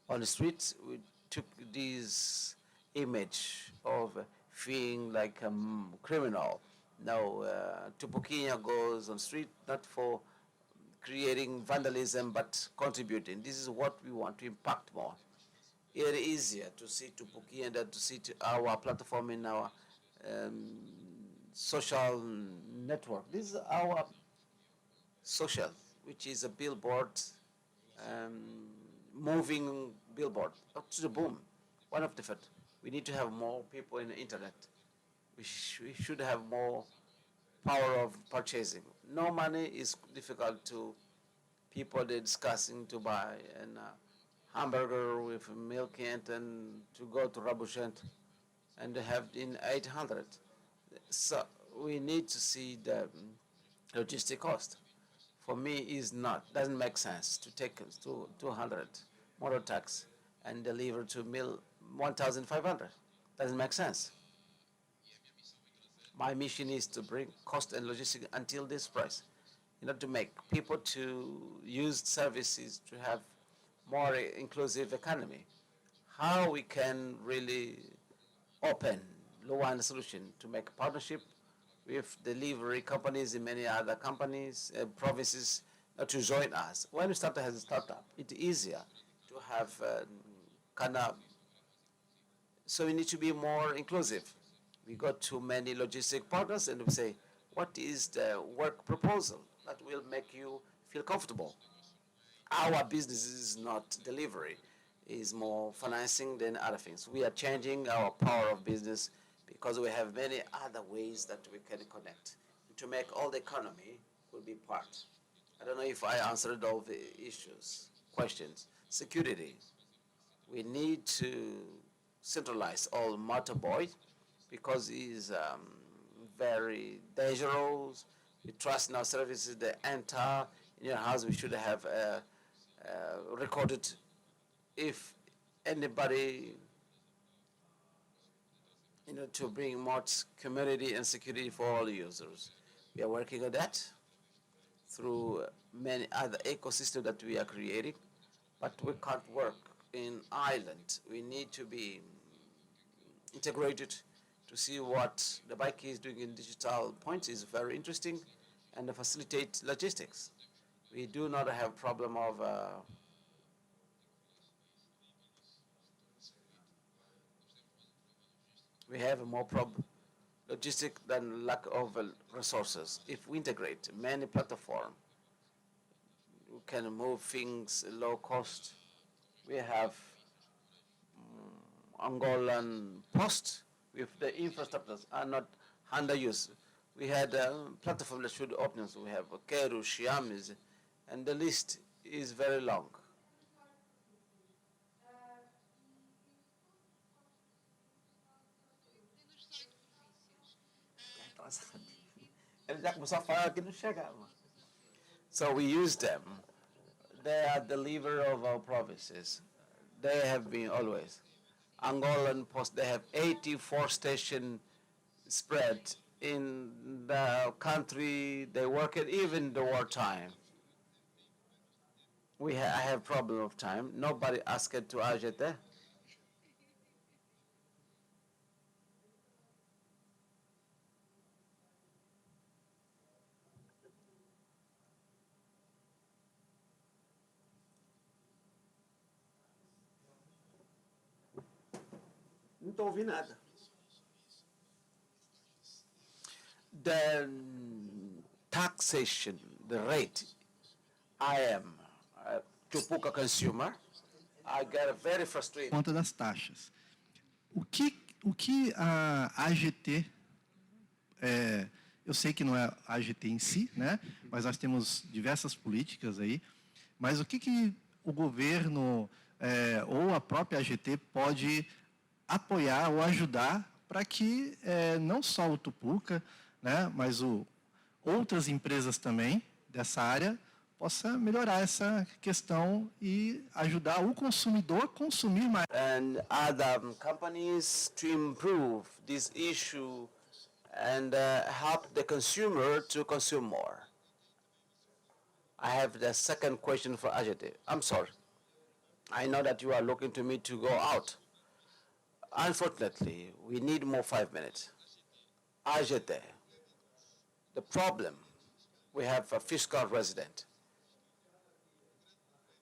on the streets. We took this image of feeling like a criminal. Now, Tupukinya goes on street not for creating vandalism but contributing. This is what we want to impact more. It is easier to see Tupukinya than to see our platform in our social network. This is our social, which is a billboard, moving billboard up to the boom. One of the first. We need to have more people in the internet. We should have more power of purchasing. No money is difficult to people they're discussing to buy and hamburger with milk and to go to Rabushent and have in 800. So we need to see the logistic cost. For me, is not doesn't make sense to take to 200 motor tax and deliver to 1,500. Doesn't make sense. My mission is to bring cost and logistics until this price, to make people to use services to have more inclusive economy. How we can really open Luanda solution to make partnership with delivery companies in many other companies, provinces, to join us. When we start as a startup, it's easier to have kind of, so we need to be more inclusive. We got too many logistic partners and we say, what is the work proposal that will make you feel comfortable? Our business is not delivery, is more financing than other things. We are changing our power of business because we have many other ways that we can connect. To make all the economy will be part. I don't know if I answered all the issues, questions. Security. We need to centralize all motorboy because it's very dangerous. We trust in our services. The enter in your house, we should have recorded if anybody, to bring more community and security for all users. We are working on that through many other ecosystems that we are creating, but we can't work in island. We need to be integrated to see what the bike is doing in digital points is very interesting and facilitate logistics. We do not have problem of we have more logistic than lack of resources. If we integrate many platforms, we can move things low cost. We have Angolan post with the infrastructures are not under use. We had a platform that should open. So we have Keru, Shiamis, and the list is very long. So we use them. They are the liver of our provinces. They have been always. Angolan Post, they have 84 stations spread in the country they work at, even the wartime. I have problem of time. Nobody asked to AGT. Não estou ouvindo nada. The taxation, the rate, I am a Chupuca consumer. I get very frustrated. Conta das taxas. O que a AGT, eu sei que não é a AGT em si, né? Mas nós temos diversas políticas aí, mas o que o governo ou a própria AGT pode apoiar ou ajudar para que não só o Tupuca, né, mas outras empresas também dessa área possa melhorar essa questão e ajudar o consumidor a consumir mais. And other companies to improve this issue and help the consumer to consume more. I have the second question for Ajit. I'm sorry. I know that you are looking to me to go out. Unfortunately, we need more 5 minutes. Ajit, the problem, we have a fiscal resident.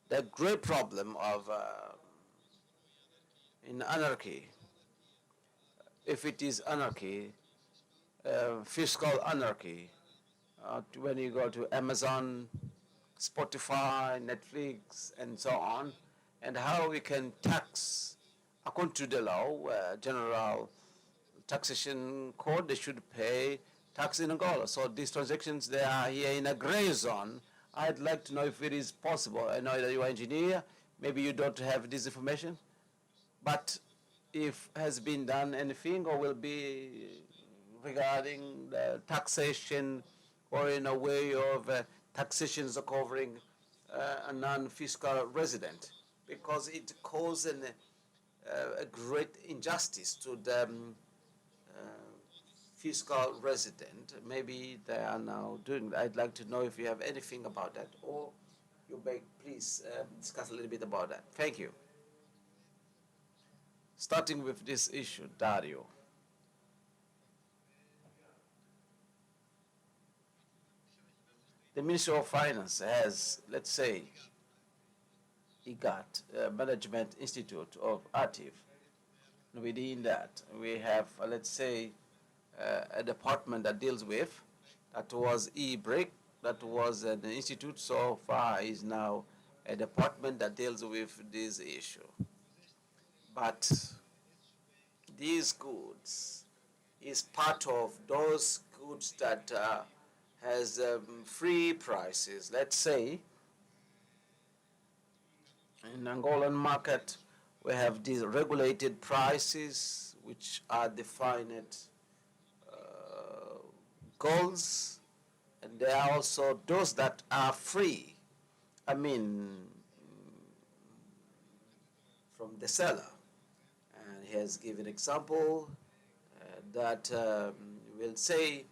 The great problem of in anarchy, if it is anarchy, fiscal anarchy, when you go to Amazon, Spotify, Netflix, and so on, and how we can tax according to the law, general taxation code, they should pay tax in Angola. So these transactions, they are here in a gray zone. I'd like to know if it is possible. I know that you are an engineer, maybe you don't have this information, but if has been done anything or will be regarding the taxation or in a way of taxations covering a non-fiscal resident, because it causes a great injustice to the fiscal resident. Maybe they are now doing that. I'd like to know if you have anything about that, or you may please discuss a little bit about that. Thank you. Starting with this issue, Dario. The Ministry of Finance has, let's say, IGAT, Management Institute of Active. Within that, we have, let's say, a department that deals with, that was e-brick, that was an institute, so far is now a department that deals with this issue. But these goods is part of those goods that has free prices. Let's say in Angolan market, we have these regulated prices which are defined goals, and there are also those that are free. I mean, from the seller. And he has given example that will say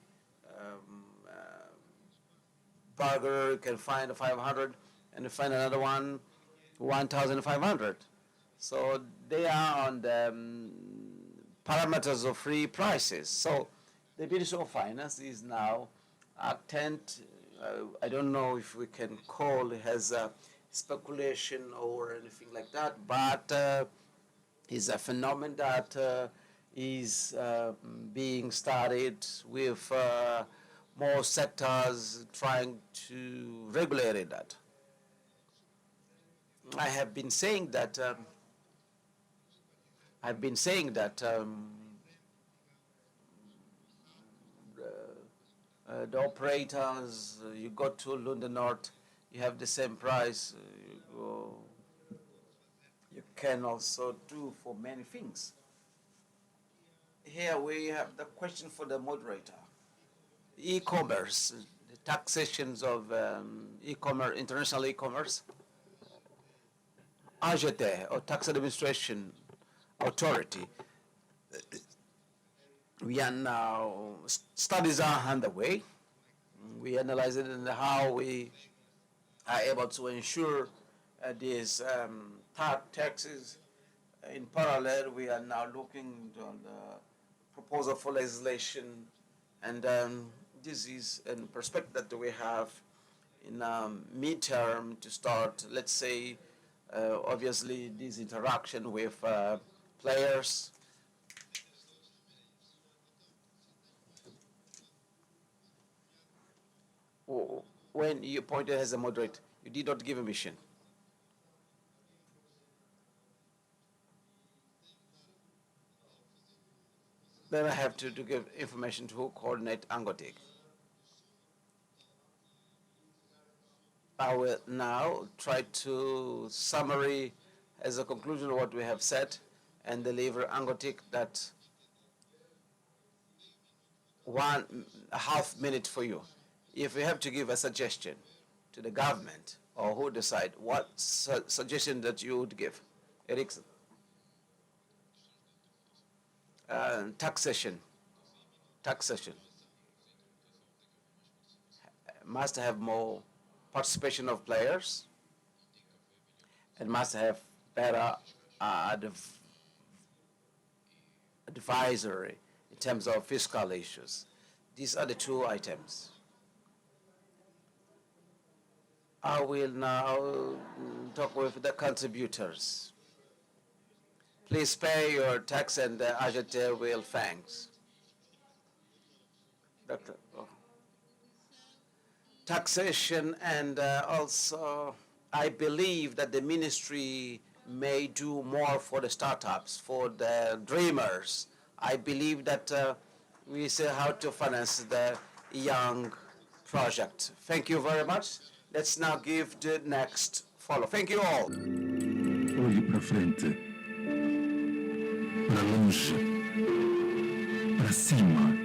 burger can find 500 and find another one 1,500. So they are on the parameters of free prices. So the Ministry of Finance is now attent. I don't know if we can call it as a speculation or anything like that, but is a phenomenon that is being started with more sectors trying to regulate that. I have been saying that the operators, you go to London North, you have the same price. You can also do for many things. Here we have the question for the moderator. E-commerce, the taxations of e-commerce, international e-commerce. AGT, or Tax Administration Authority. We are now, studies are underway. We analyze it and how we are able to ensure these taxes. In parallel, we are now looking on the proposal for legislation, and this is a perspective that we have in midterm to start, let's say, obviously this interaction with players. When you appointed as a moderator, you did not give a mission. Then I have to give information to who coordinate Angotic. I will now try to summary as a conclusion of what we have said and deliver Angotic that 1.5 minutes for you. If we have to give a suggestion to the government or who decide, what suggestion that you would give? Erickson. Taxation must have more participation of players and must have better advisory in terms of fiscal issues. These are the two items. I will now talk with the contributors. Please pay your tax and the AGT will thanks. Doctor. Taxation, and also I believe that the ministry may do more for the startups, for the dreamers. I believe that we see how to finance the young project. Thank you very much. Let's now give the next follow. Thank you all. Olhe para frente, para longe, para cima.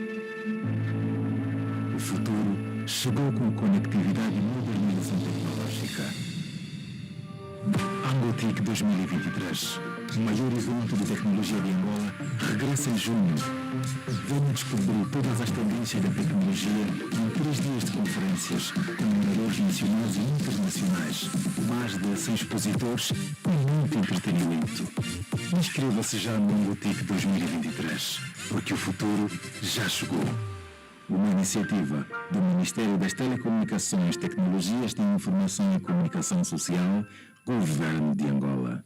O futuro chegou com conectividade e modernização tecnológica. Angotic 2023, o maior evento de tecnologia de Angola, regressa em junho. Venha descobrir todas as tendências da tecnologia em 3 dias de conferências com oradores nacionais e internacionais, mais de 100 expositores e muito entretenimento. Inscreva-se já no Angotic 2023, porque o futuro já chegou. Uma iniciativa do Ministério das Telecomunicações, Tecnologias de Informação e Comunicação Social, Governo de Angola.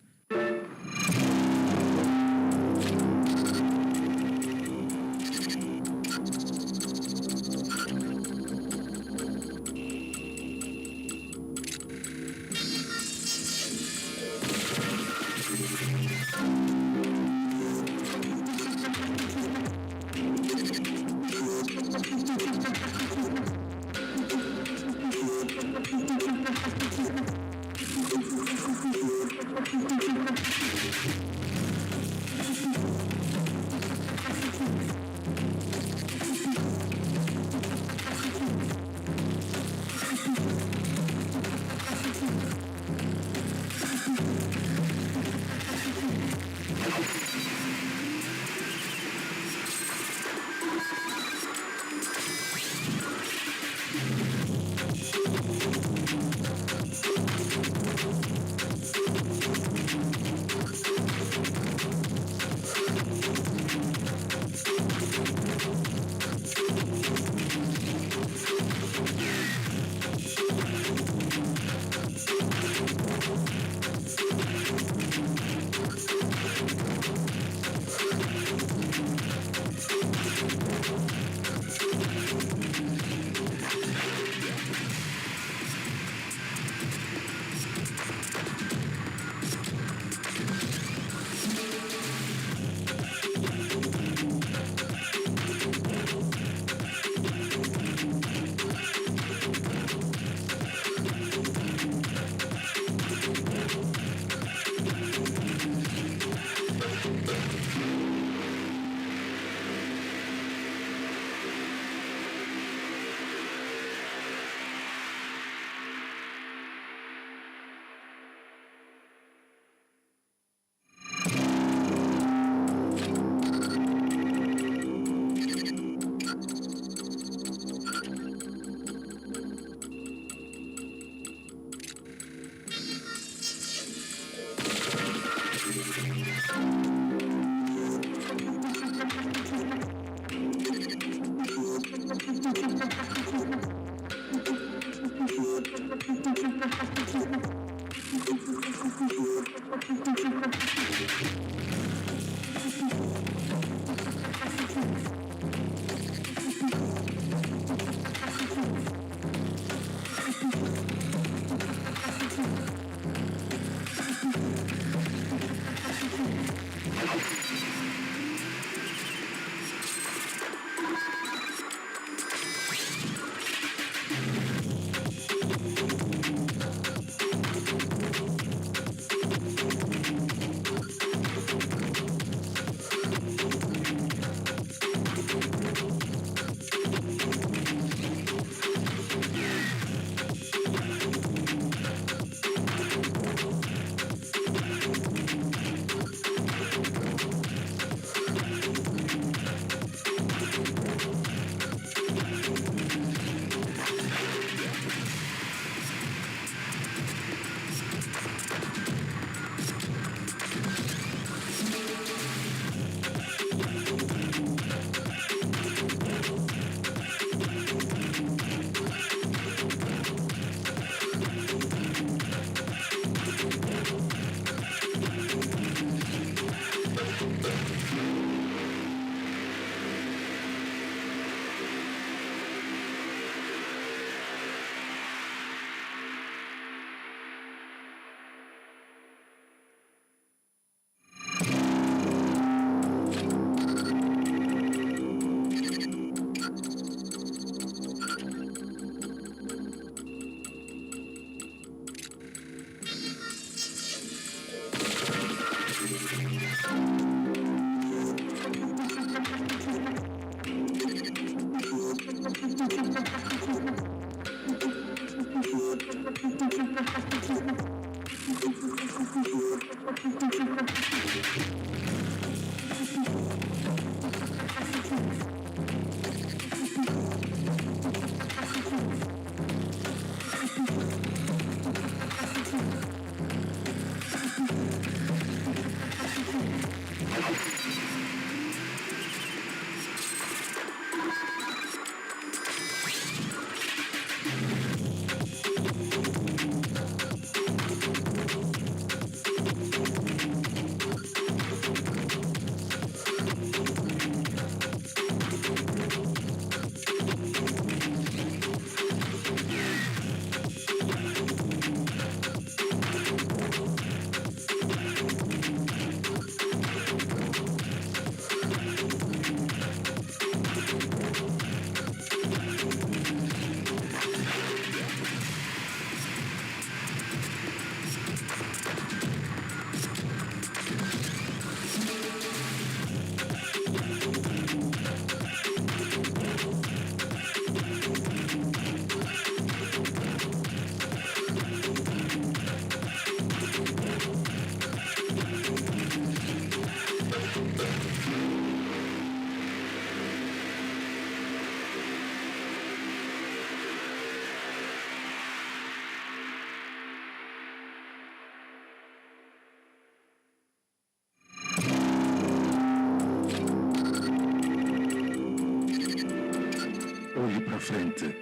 Olhe para frente,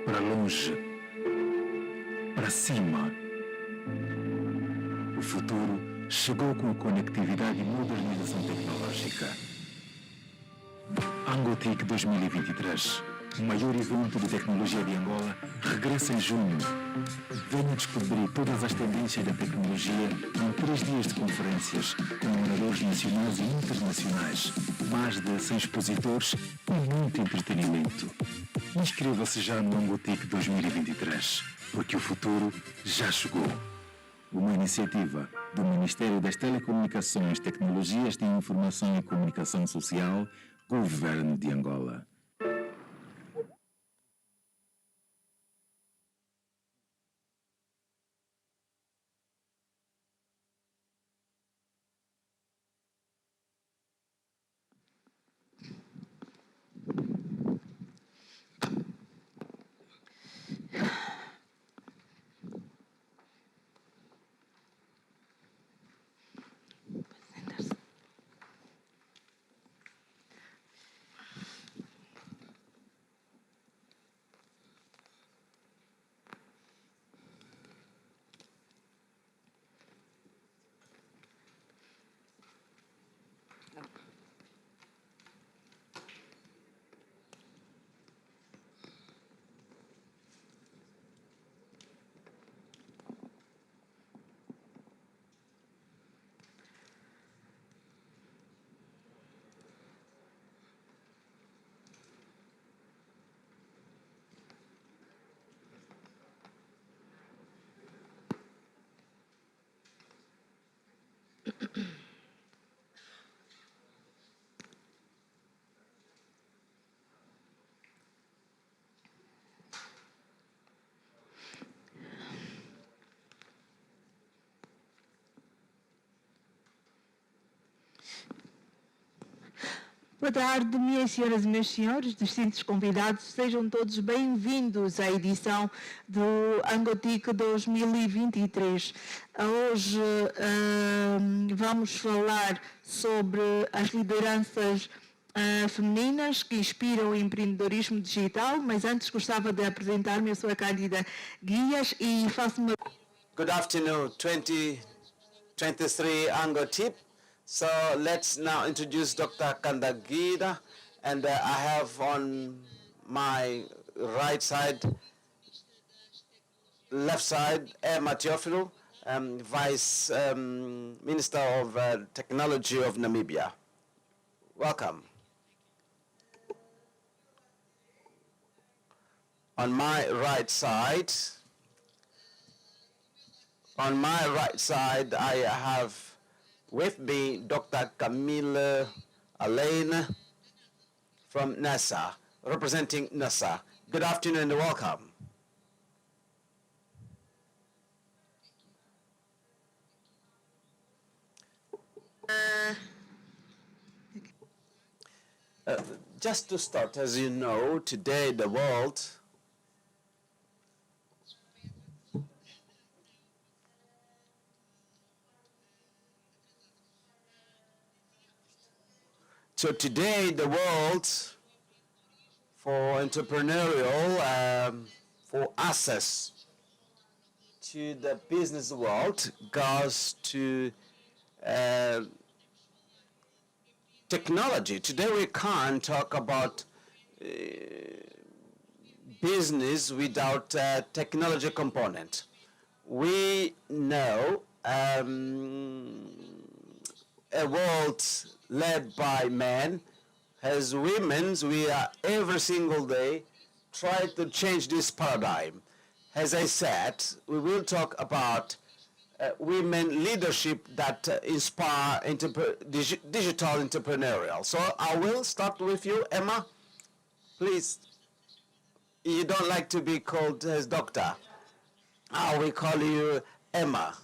para longe, para cima. O futuro chegou com a conectividade e modernização tecnológica. Angotic 2023, o maior evento de tecnologia de Angola, regressa em junho. Venha descobrir todas as tendências da tecnologia em 3 dias de conferências com oradores nacionais e internacionais, mais de 100 expositores e muito entretenimento. Inscreva-se já no Angotic 2023, porque o futuro já chegou. Uma iniciativa do Ministério das Telecomunicações, Tecnologias de Informação e Comunicação Social, Governo de Angola. Boa tarde, minhas senhoras e meus senhores, distintos convidados, sejam todos bem-vindos à edição do Angotic 2023. Hoje vamos falar sobre as lideranças femininas que inspiram o empreendedorismo digital, mas antes gostava de apresentar-me, eu sou a Cândida Guias e faço uma... Good afternoon, 2023 Angotic. So let's now introduce Dr. Kandagida, and I have on my right side, left side, Emma Teofilo, Vice Minister of Technology of Namibia. Welcome. On my right side, I have with me Dr. Camille Alain from NASA, representing NASA. Good afternoon and welcome. Just to start, as you know, today the world So today, the world for entrepreneurial, for access to the business world goes to technology. Today we can't talk about business without a technology component. We know a world led by men. As women, we are every single day trying to change this paradigm. As I said, we will talk about women leadership that inspire digital entrepreneurial. So I will start with you, Emma. Please, you don't like to be called as doctor. I will call you Emma.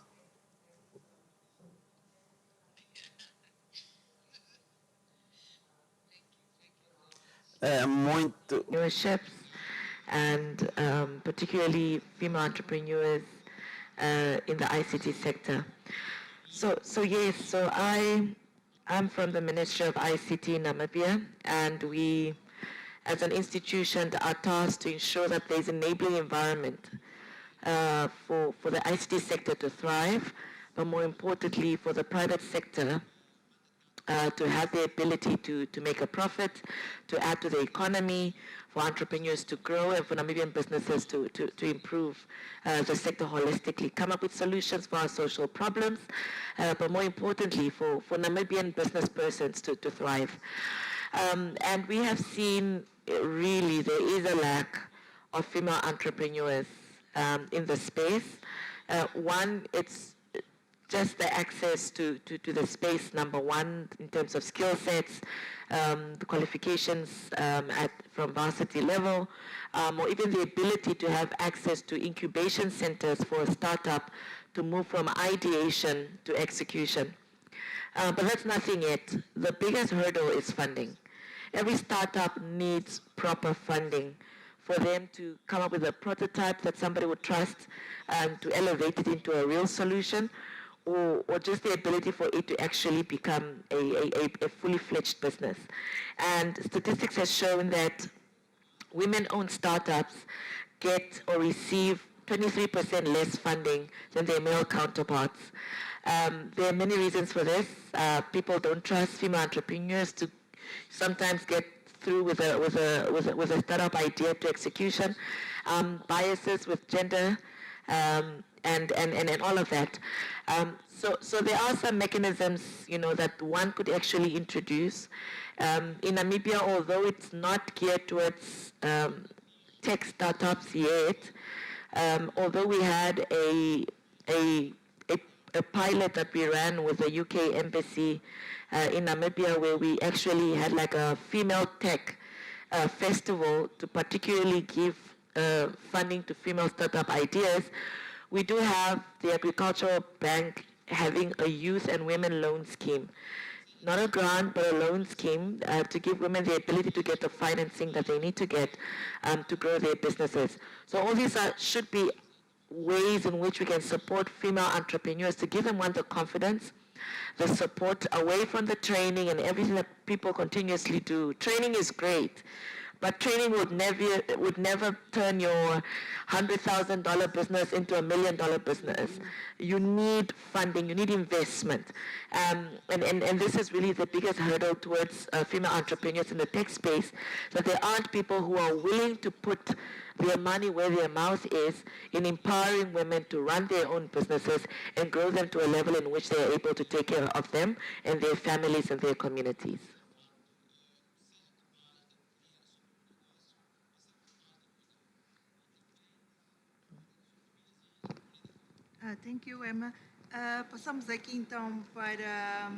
Entrepreneurships and particularly female entrepreneurs in the ICT sector. So I'm from the Ministry of ICT in Namibia, and we, as an institution, are tasked to ensure that there's an enabling environment for the ICT sector to thrive, but more importantly, for the private sector to have the ability to make a profit, to add to the economy, for entrepreneurs to grow, and for Namibian businesses to improve the sector holistically, come up with solutions for our social problems, but more importantly, for Namibian business persons to thrive. And we have seen really there is a lack of female entrepreneurs in the space. One, it's just the access to the space, number one, in terms of skill sets, the qualifications from varsity level, or even the ability to have access to incubation centers for a startup to move from ideation to execution. But that's nothing yet. The biggest hurdle is funding. Every startup needs proper funding for them to come up with a prototype that somebody would trust and to elevate it into a real solution, or just the ability for it to actually become a fully fledged business. And statistics have shown that women-owned startups get or receive 23% less funding than their male counterparts. There are many reasons for this. People don't trust female entrepreneurs to sometimes get through with a startup idea to execution. Biases with gender, and all of that. So there are some mechanisms, that one could actually introduce. In Namibia, although it's not geared towards tech startups yet, although we had a pilot that we ran with the UK embassy in Namibia, where we actually had like a female tech festival to particularly give funding to female startup ideas. We do have the Agricultural Bank having a youth and women loan scheme not a grant, but a loan scheme to give women the ability to get the financing that they need to get to grow their businesses. So all these should be ways in which we can support female entrepreneurs to give them, one, the confidence, the support away from the training and everything that people continuously do. Training is great, but training would never turn your $100,000 business into $1 million business. You need funding, you need investment. And this is really the biggest hurdle towards female entrepreneurs in the tech space, that there aren't people who are willing to put their money where their mouth is in empowering women to run their own businesses and grow them to a level in which they are able to take care of them and their families and their communities. Thank you, Emma. Passamos aqui então para.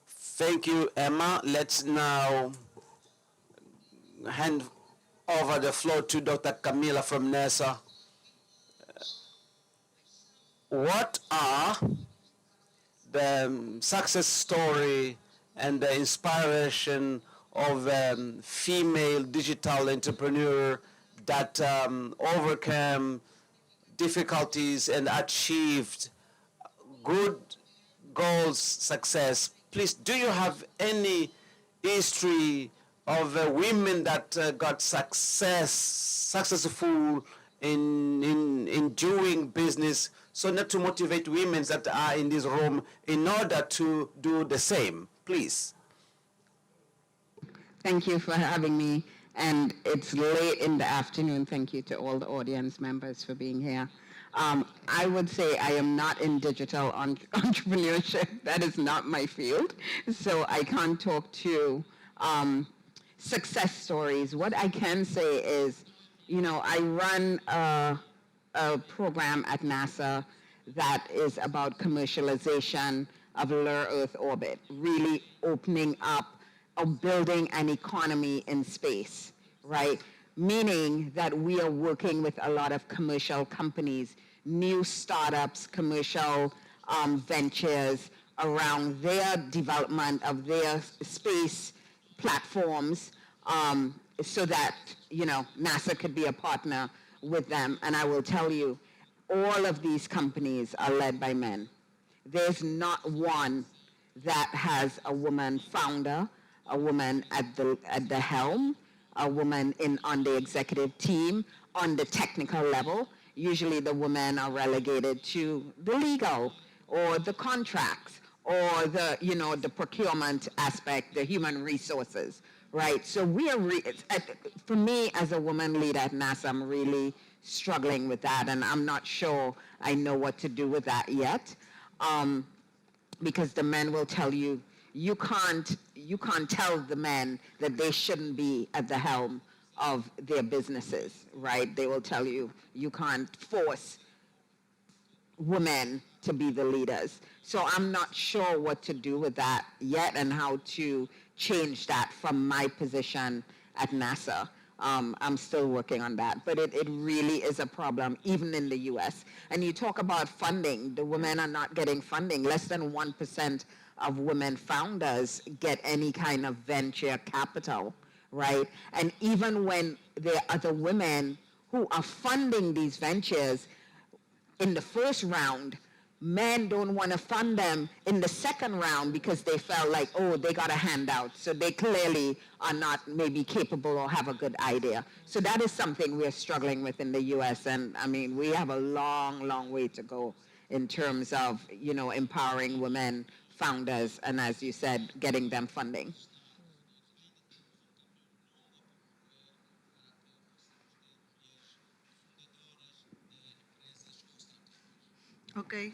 Thank you, Emma. Let's now hand over the floor to Dr. Camila from NASA. What are the success story and the inspiration of female digital entrepreneur that overcame difficulties and achieved good goals, success? Please, do you have any history of women that got successful in doing business, so not to motivate women that are in this room in order to do the same? Please. Thank you for having me. And it's late in the afternoon. Thank you to all the audience members for being here. I would say I am not in digital entrepreneurship. That is not my field. So I can't talk to success stories. What I can say is, you know, I run a program at NASA that is about commercialization of low Earth orbit, really opening up or building an economy in space, right? Meaning that we are working with a lot of commercial companies, new startups, commercial ventures around their development of their space platforms, so that, you know, NASA could be a partner with them. And I will tell you, all of these companies are led by men. There's not one that has a woman founder, a woman at the helm, a woman on the executive team, on the technical level. Usually the women are relegated to the legal or the contracts or the, you know, the procurement aspect, the human resources, right? So we are, for me as a woman leader at NASA, I'm really struggling with that, and I'm not sure I know what to do with that yet, because the men will tell you, you can't tell the men that they shouldn't be at the helm of their businesses, right? They will tell you, you can't force women to be the leaders. So I'm not sure what to do with that yet and how to change that from my position at NASA. I'm still working on that, but it really is a problem, even in the US. And you talk about funding, the women are not getting funding. Less than 1% of women founders get any kind of venture capital, right? And even when there are other women who are funding these ventures in the first round, men don't want to fund them in the second round because they felt like, oh, they got a handout. So they clearly are not maybe capable or have a good idea. So that is something we're struggling with in the US. And I mean, we have a long, long way to go in terms of, you know, empowering women founders and, as you said, getting them funding. Okay.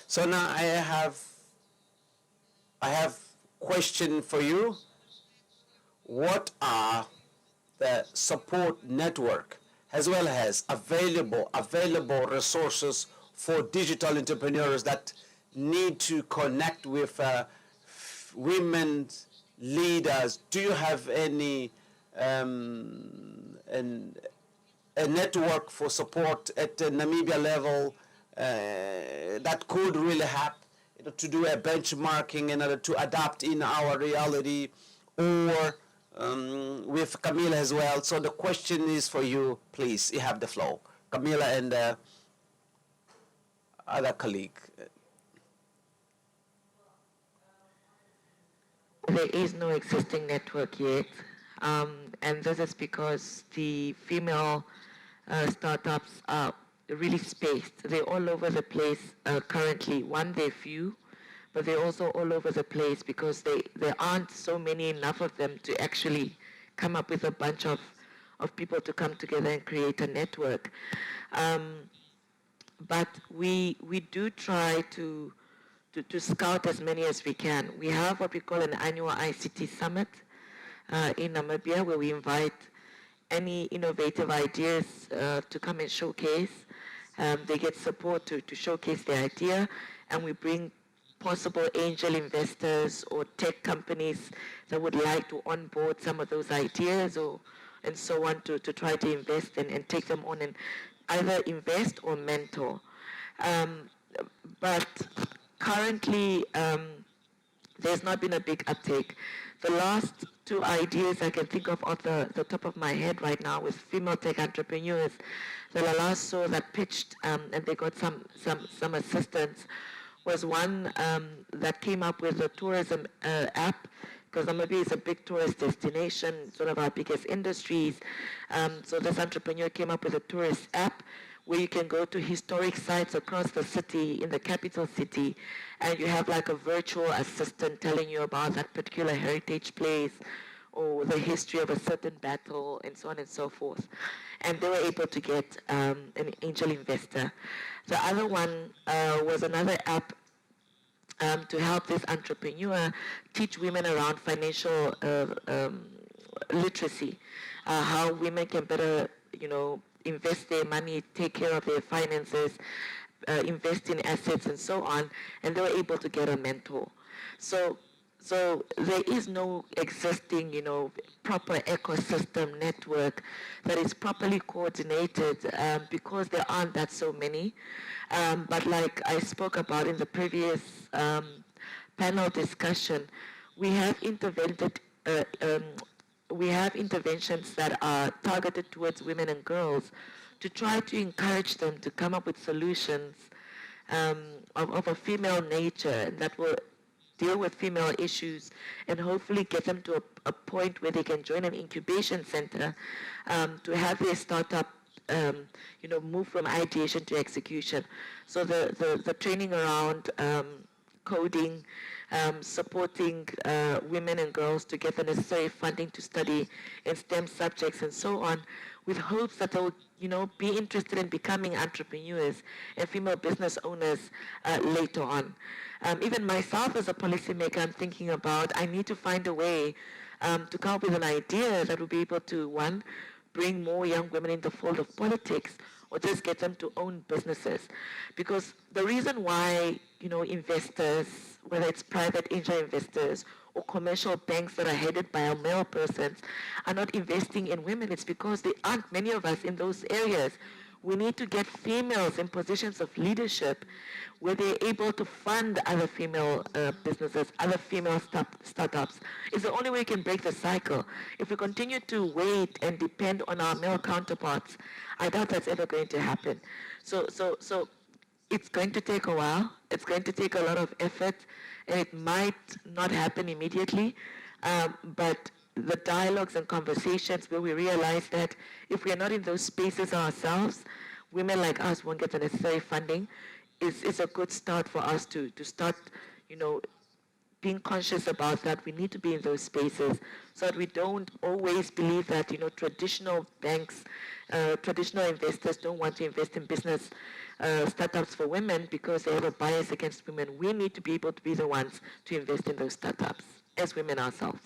So now I have question for you. What are the support network as well as available resources for digital entrepreneurs that need to connect with women leaders, do you have any a network for support at the Namibia level that could really help to do a benchmarking in order to adapt in our reality, or with Camila as well? So the question is for you, please, you have the floor. Camila and other colleague. There is no existing network yet, and this is because the female startups are really spaced. They're all over the place currently. One, they're few, but they're also all over the place because there aren't so many enough of them to actually come up with a bunch of people to come together and create a network. But we do try to scout as many as we can. We have what we call an annual ICT summit in Namibia, where we invite any innovative ideas to come and showcase. They get support to showcase their idea, and we bring possible angel investors or tech companies that would like to onboard some of those ideas and so on to try to invest and take them on and either invest or mentor. But currently, there's not been a big uptake. The last two ideas I can think of off the top of my head right now with female tech entrepreneurs that I last saw that pitched and they got some assistance was one that came up with a tourism app, because Namibia is a big tourist destination, it's one of our biggest industries. So this entrepreneur came up with a tourist app where you can go to historic sites across the city, in the capital city, and you have like a virtual assistant telling you about that particular heritage place or the history of a certain battle and so on and so forth. And they were able to get an angel investor. The other one was another app to help this entrepreneur teach women around financial literacy, how women can better, invest their money, take care of their finances, invest in assets and so on, and they were able to get a mentor. So there is no existing, proper ecosystem network that is properly coordinated because there aren't that so many. But like I spoke about in the previous panel discussion, we have interventions that are targeted towards women and girls to try to encourage them to come up with solutions of a female nature that will deal with female issues and hopefully get them to a point where they can join an incubation center to have their startup move from ideation to execution. So the training around coding, supporting women and girls to get the necessary funding to study in STEM subjects and so on, with hopes that they'll be interested in becoming entrepreneurs and female business owners later on. Even myself as a policymaker, I'm thinking about I need to find a way to come up with an idea that will be able to, one, bring more young women in the fold of politics, or just get them to own businesses. Because the reason why, investors, whether it's private angel investors or commercial banks that are headed by our male persons, are not investing in women, it's because there aren't many of us in those areas. We need to get females in positions of leadership where they're able to fund other female businesses, other female startups. It's the only way we can break the cycle. If we continue to wait and depend on our male counterparts, I doubt that's ever going to happen. So it's going to take a while. It's going to take a lot of effort, and it might not happen immediately. But the dialogues and conversations where we realize that if we are not in those spaces ourselves, women like us won't get the necessary funding, is a good start for us to start, being conscious about that. We need to be in those spaces so that we don't always believe that, traditional banks, traditional investors don't want to invest in business startups for women because they have a bias against women. We need to be able to be the ones to invest in those startups as women ourselves.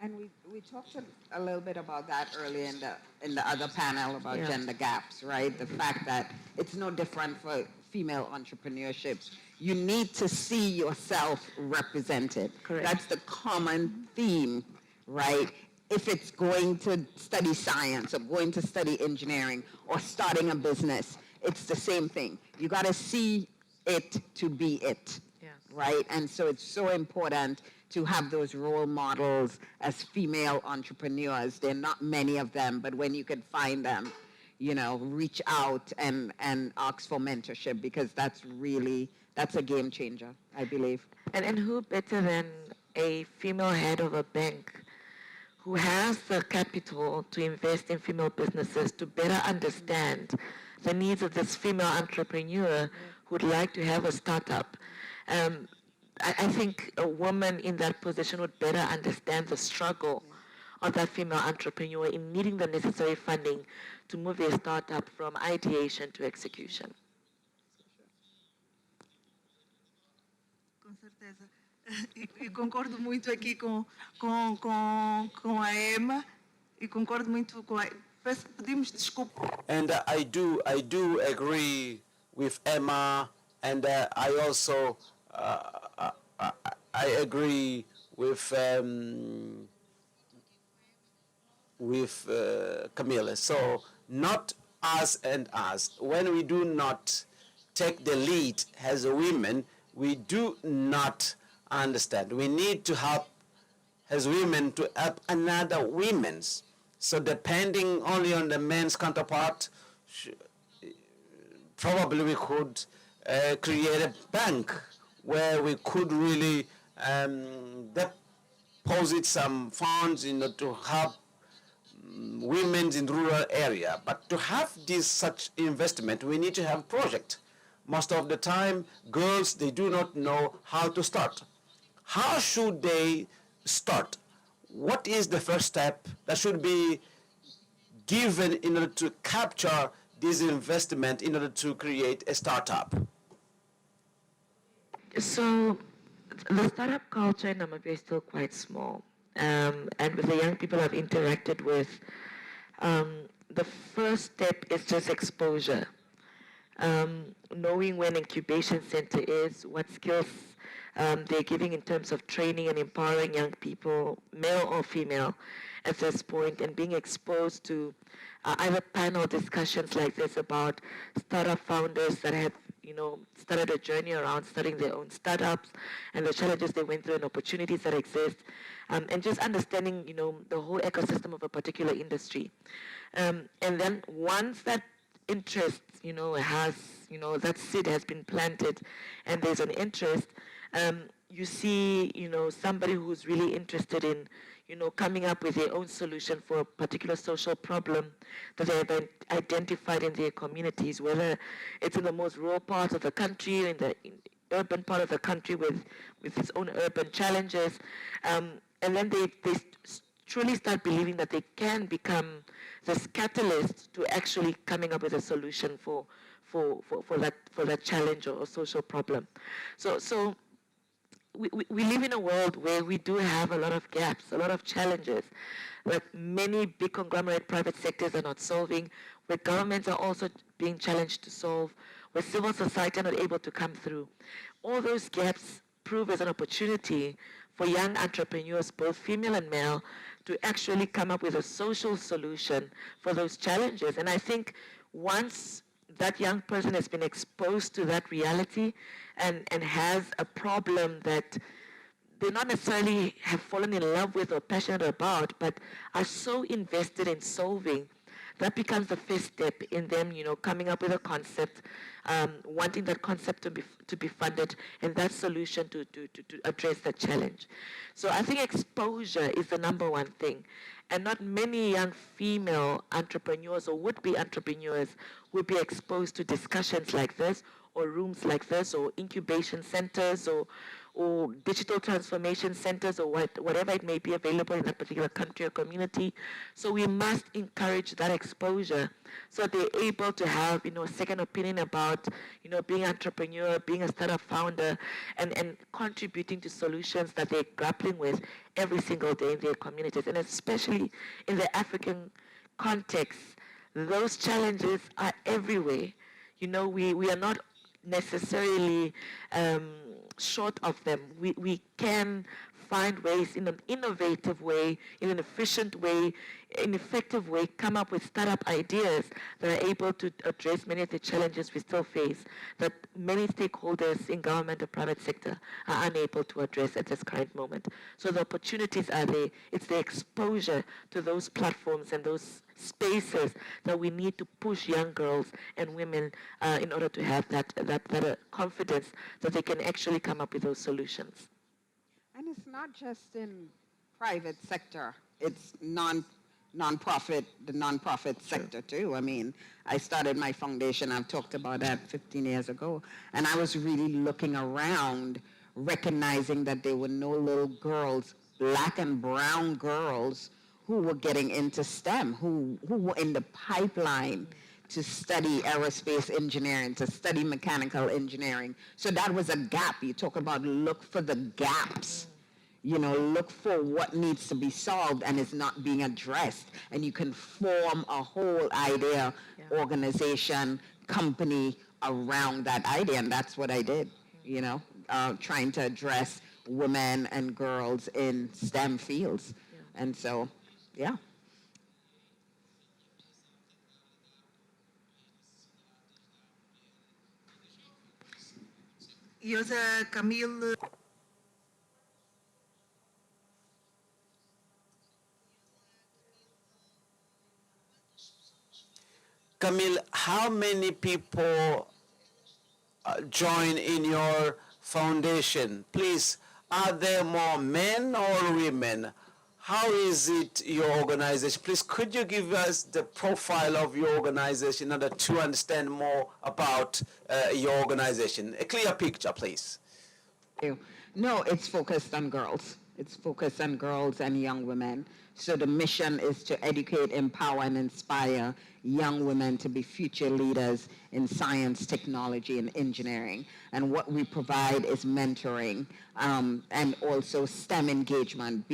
And we talked a little bit about that earlier in the other panel about gender gaps, right? The fact that it's no different for female entrepreneurships. You need to see yourself represented. Correct. That's the common theme, right? If it's going to study science or going to study engineering or starting a business, it's the same thing. You got to see it to be it, right? And so it's so important to have those role models as female entrepreneurs. There are not many of them, but when you can find them, you know, reach out and ask for mentorship, because that's a game changer, I believe. And who better than a female head of a bank who has the capital to invest in female businesses to better understand the needs of this female entrepreneur who would like to have a startup. I think a woman in that position would better understand the struggle of that female entrepreneur in needing the necessary funding to move their startup from ideation to execution. Com certeza. E concordo muito aqui com a Emma, e concordo muito com a... Pedimos desculpa. And I do agree with Emma, and I also I agree with Camilla. So not us and us. When we do not take the lead as women, we do not understand. We need to help as women to help another women's. So depending only on the men's counterpart, probably we could create a bank where we could really deposit some funds to help women in rural area. But to have such investment, we need to have project. Most of the time, girls, they do not know how to start. How should they start? What is the first step that should be given in order to capture this investment in order to create a startup? So the startup culture in Namibia is still quite small. And with the young people I've interacted with, the first step is just exposure. Knowing when incubation center is, what skills they're giving in terms of training and empowering young people, male or female, at this point, and being exposed to either panel discussions like this about startup founders that have, started a journey around starting their own startups and the challenges they went through and opportunities that exist, and just understanding, the whole ecosystem of a particular industry. And then once that interest, has, that seed has been planted and there's an interest, you see, somebody who's really interested in, coming up with their own solution for a particular social problem that they have identified in their communities, whether it's in the most rural part of the country, in the urban part of the country with its own urban challenges. And then they truly start believing that they can become this catalyst to actually coming up with a solution for that challenge or social problem. So we live in a world where we do have a lot of gaps, a lot of challenges that many big conglomerate private sectors are not solving, where governments are also being challenged to solve, where civil society are not able to come through. All those gaps prove as an opportunity for young entrepreneurs, both female and male, to actually come up with a social solution for those challenges. And I think once that young person has been exposed to that reality and has a problem that they not necessarily have fallen in love with or passionate about, but are so invested in solving, that becomes the first step in them, coming up with a concept, wanting that concept to be funded, and that solution to address that challenge. So I think exposure is the number one thing. And not many young female entrepreneurs or would-be entrepreneurs would be exposed to discussions like this, or rooms like this, or incubation centers, or or digital transformation centers, or whatever it may be available in that particular country or community. So we must encourage that exposure so that they're able to have, a second opinion about, being an entrepreneur, being a startup founder, and contributing to solutions that they're grappling with every single day in their communities. And especially in the African context, those challenges are everywhere. We are not necessarily short of them. We can find ways in an innovative way, in an efficient way, an effective way, come up with startup ideas that are able to address many of the challenges we still face that many stakeholders in government or private sector are unable to address at this current moment. So the opportunities are there. It's the exposure to those platforms and those spaces that we need to push young girls and women in order to have that confidence that they can actually come up with those solutions. And it's not just in private sector. It's non-profit, the non-profit sector too. I mean, I started my foundation, I've talked about that 15 years ago, and I was really looking around, recognizing that there were no little girls, black and brown girls, who were getting into STEM, who were in the pipeline to study aerospace engineering, to study mechanical engineering. So that was a gap. You talk about look for the gaps. Look for what needs to be solved and is not being addressed. And you can form a whole idea, organization, company around that idea. And that's what I did, trying to address women and girls in STEM fields. Yeah. And so, yeah. Camille. Camille, how many people join in your foundation? Please, are there more men or women? How is it your organization? Please, could you give us the profile of your organization in order to understand more about your organization? A clear picture, please. No, it's focused on girls. It's focused on girls and young women. So the mission is to educate, empower, and inspire young women to be future leaders in science, technology, and engineering. And what we provide is mentoring and also STEM engagement,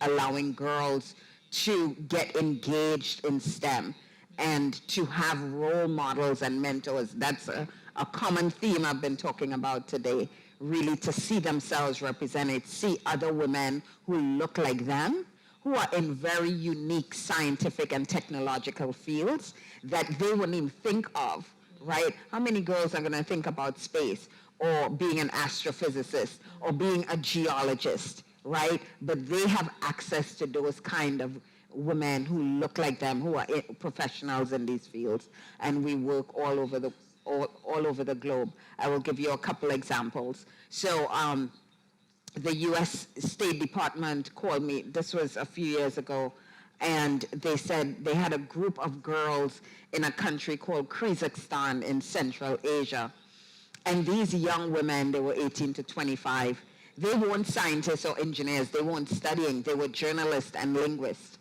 allowing girls to get engaged in STEM and to have role models and mentors. That's a common theme I've been talking about today, really to see themselves represented, see other women who look like them, who are in very unique scientific and technological fields that they wouldn't even think of, right? How many girls are going to think about space or being an astrophysicist or being a geologist, right? But they have access to those kind of women who look like them, who are professionals in these fields, and we work all over the globe. I will give you a couple examples. So the U.S. State Department called me, this was a few years ago, and they said they had a group of girls in a country called Kazakhstan in Central Asia. And these young women, they were 18 to 25, they weren't scientists or engineers, they weren't studying, they were journalists and linguists.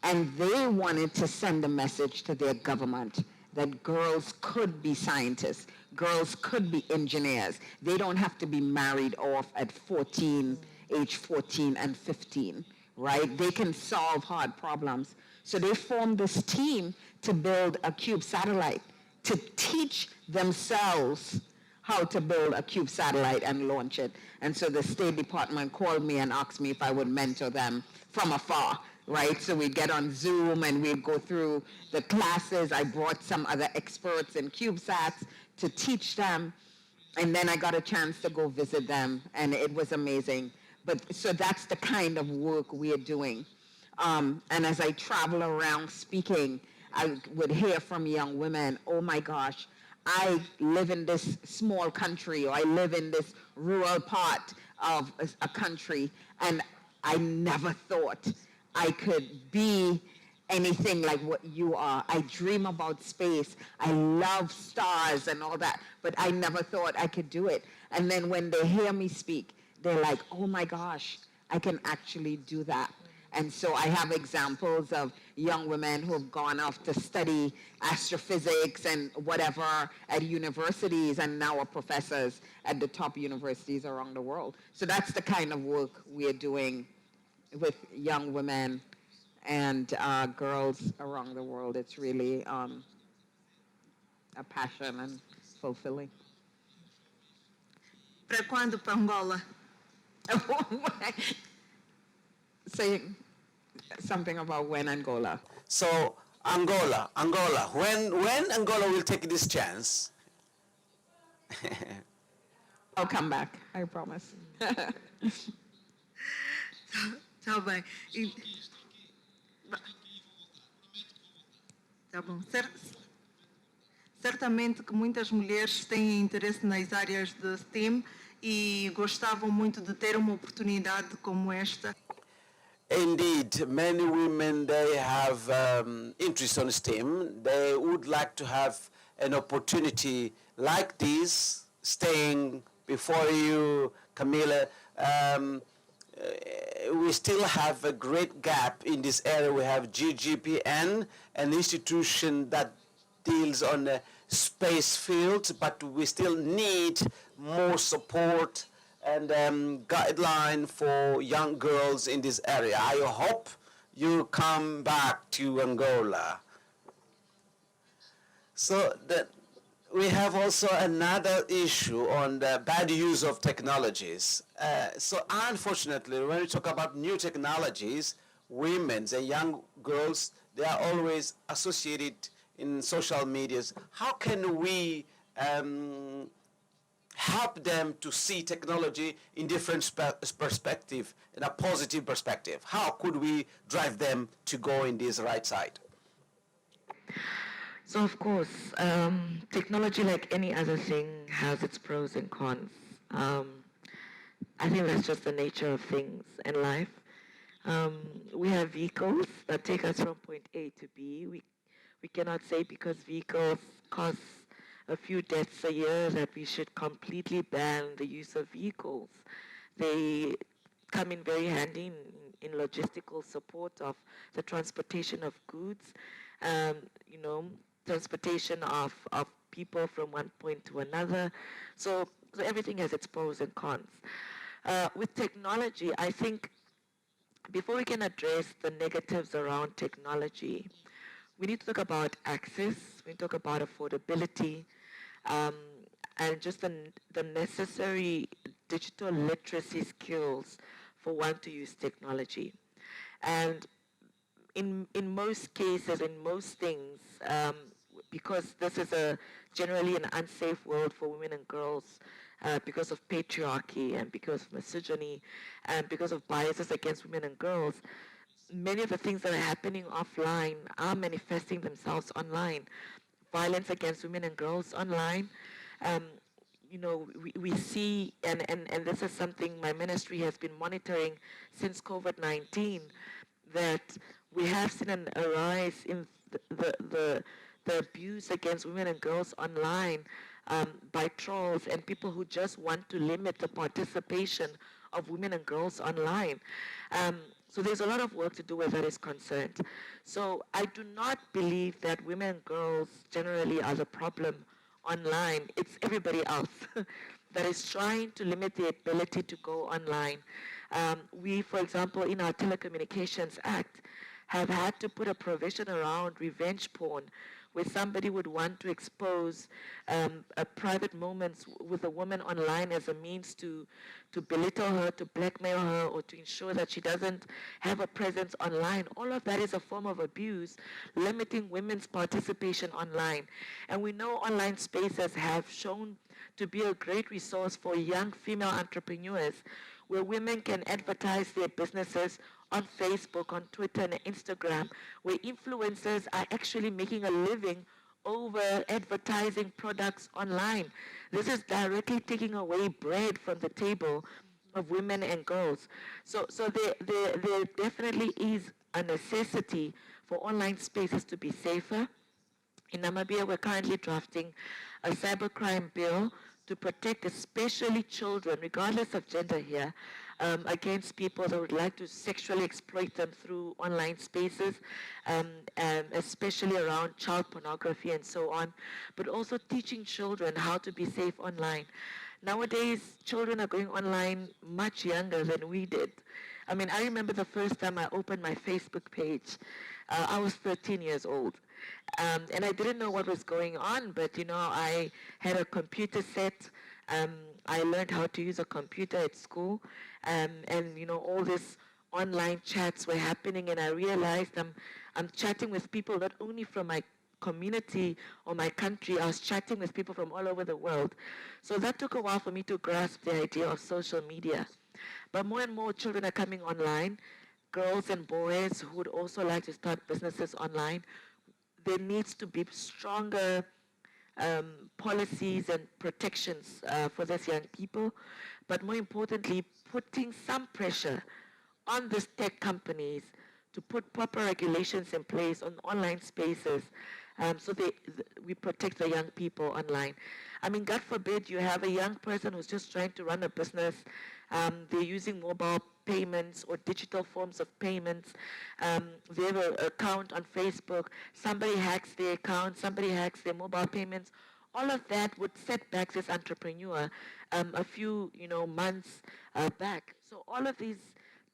And they wanted to send a message to their government that girls could be scientists, girls could be engineers. They don't have to be married off at age 14 and 15, right? They can solve hard problems. So they formed this team to build a CubeSat satellite, to teach themselves how to build a CubeSat satellite and launch it. And so the State Department called me and asked me if I would mentor them from afar, right? So we'd get on Zoom and we'd go through the classes. I brought some other experts in CubeSats to teach them. And then I got a chance to go visit them, and it was amazing. But so that's the kind of work we are doing. And as I travel around speaking, I would hear from young women, oh my gosh, I live in this small country, or I live in this rural part of a country, and I never thought I could be anything like what you are. I dream about space. I love stars and all that, but I never thought I could do it. And then when they hear me speak, they're like, oh my gosh, I can actually do that. And so I have examples of young women who have gone off to study astrophysics and whatever at universities and now are professors at the top universities around the world. So that's the kind of work we are doing with young women and girls around the world. It's really a passion and fulfilling. Para quando para Angola? Saying something about when Angola. So Angola, when Angola will take this chance? I'll come back, I promise. Tá bem. Tá bom. Certamente que muitas mulheres têm interesse nas áreas de STEM e gostavam muito de ter uma oportunidade como esta. Indeed, many women, they have interest on STEM. They would like to have an opportunity like this, staying before you, Camila. We still have a great gap in this area. We have GGPN, an institution that deals on the space field, but we still need more support and guideline for young girls in this area. I hope you come back to Angola. So we have also another issue on the bad use of technologies. So unfortunately, when we talk about new technologies, women and young girls, they are always associated in social medias. How can we help them to see technology in different perspective, in a positive perspective? How could we drive them to go in this right side? So of course, technology, like any other thing, has its pros and cons. I think that's just the nature of things in life. We have vehicles that take us from point A to B. We cannot say because vehicles cause a few deaths a year that we should completely ban the use of vehicles. They come in very handy in logistical support of the transportation of goods, transportation of people from one point to another. So everything has its pros and cons. With technology, I think before we can address the negatives around technology, we need to talk about access, we need to talk about affordability, and just the necessary digital literacy skills for one to use technology. And in most cases, in most things, because this is generally an unsafe world for women and girls, because of patriarchy and because of misogyny and because of biases against women and girls, many of the things that are happening offline are manifesting themselves online. Violence against women and girls online. We see, and this is something my ministry has been monitoring since COVID-19, that we have seen a rise in the abuse against women and girls online by trolls and people who just want to limit the participation of women and girls online. So there's a lot of work to do where that is concerned. So I do not believe that women and girls generally are the problem online. It's everybody else that is trying to limit the ability to go online. We, for example, in our Telecommunications Act, have had to put a provision around revenge porn, where somebody would want to expose private moments with a woman online as a means to belittle her, to blackmail her, or to ensure that she doesn't have a presence online. All of that is a form of abuse, limiting women's participation online. And we know online spaces have shown to be a great resource for young female entrepreneurs, where women can advertise their businesses on Facebook, on Twitter, and Instagram, where influencers are actually making a living over advertising products online. This is directly taking away bread from the table of women and girls. So there definitely is a necessity for online spaces to be safer. In Namibia, we're currently drafting a cybercrime bill to protect especially children, regardless of gender here, against people that would like to sexually exploit them through online spaces, especially around child pornography and so on, but also teaching children how to be safe online. Nowadays, children are going online much younger than we did. I mean, I remember the first time I opened my Facebook page. I was 13 years old. And I didn't know what was going on, but, you know, I had a computer set. I learned how to use a computer at school. And, you know, all these online chats were happening, and I realized I'm chatting with people not only from my community or my country, I was chatting with people from all over the world. So that took a while for me to grasp the idea of social media. But more and more children are coming online, girls and boys who would also like to start businesses online. There needs to be stronger policies and protections for these young people, but more importantly, putting some pressure on these tech companies to put proper regulations in place on online spaces so we protect the young people online. I mean, God forbid you have a young person who's just trying to run a business. They're using mobile payments or digital forms of payments. They have an account on Facebook. Somebody hacks their account. Somebody hacks their mobile payments. All of that would set back this entrepreneur a few, months back. So all of these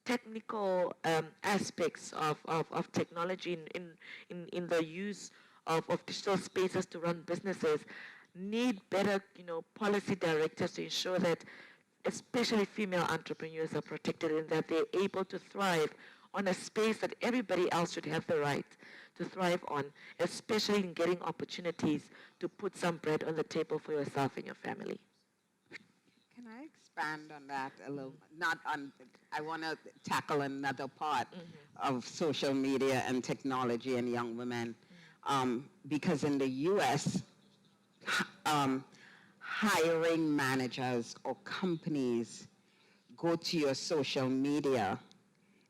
technical aspects of technology in the use of digital spaces to run businesses need better, policy directives to ensure that especially female entrepreneurs are protected and that they're able to thrive on a space that everybody else should have the right to thrive on, especially in getting opportunities to put some bread on the table for yourself and your family. Can I expand on that a little? I want to tackle another part of social media and technology and young women. Because in the U.S., hiring managers or companies go to your social media.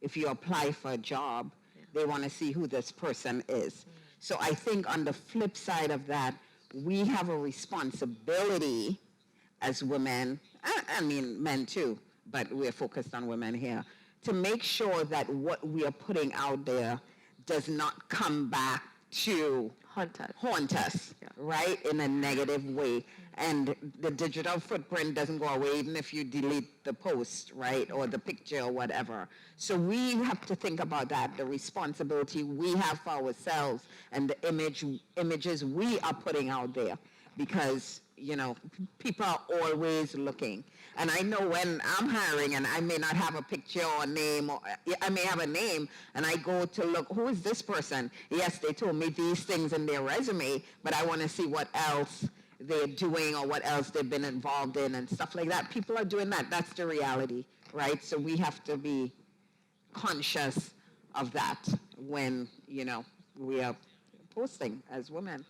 If you apply for a job, they want to see who this person is. So I think on the flip side of that, we have a responsibility as women, I mean men too, but we're focused on women here, to make sure that what we are putting out there does not come back to haunt us, right, in a negative way. And the digital footprint doesn't go away even if you delete the post, right, or the picture or whatever. So we have to think about that, the responsibility we have for ourselves and the images we are putting out there. Because, people are always looking. And I know when I'm hiring and I may not have a picture or a name, or I may have a name, and I go to look, who is this person? Yes, they told me these things in their resume, but I want to see what else they're doing or what else they've been involved in and stuff like that. People are doing that. That's the reality, right? So we have to be conscious of that when, we are posting as women.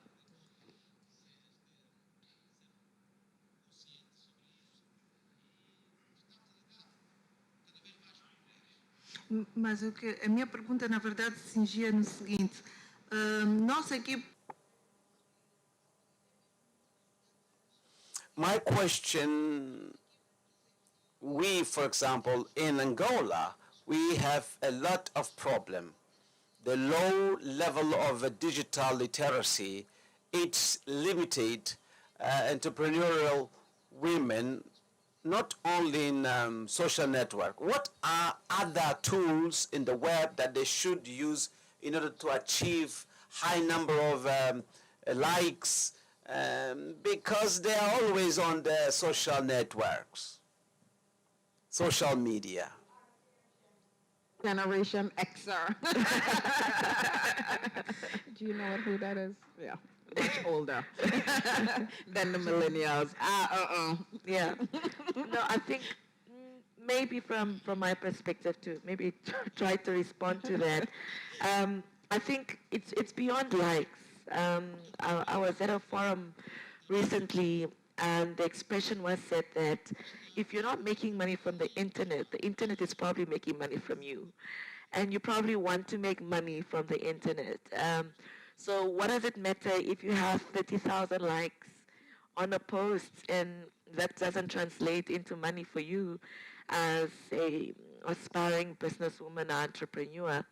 Mas a minha pergunta, na verdade, se cingia no seguinte. Nós aqui... My question, we, for example, in Angola, we have a lot of problem. The low level of digital literacy, it's limited entrepreneurial women not only in social network. What are other tools in the web that they should use in order to achieve high number of likes, because they are always on the social networks, social media? Generation Xer. Do you know who that is? Yeah. Much older than the millennials. Yeah. No, I think maybe from my perspective to maybe try to respond to that. I think it's beyond likes. I was at a forum recently, and the expression was said that if you're not making money from the internet is probably making money from you, and you probably want to make money from the internet. So what does it matter if you have 30,000 likes on a post and that doesn't translate into money for you as a aspiring businesswoman or entrepreneur.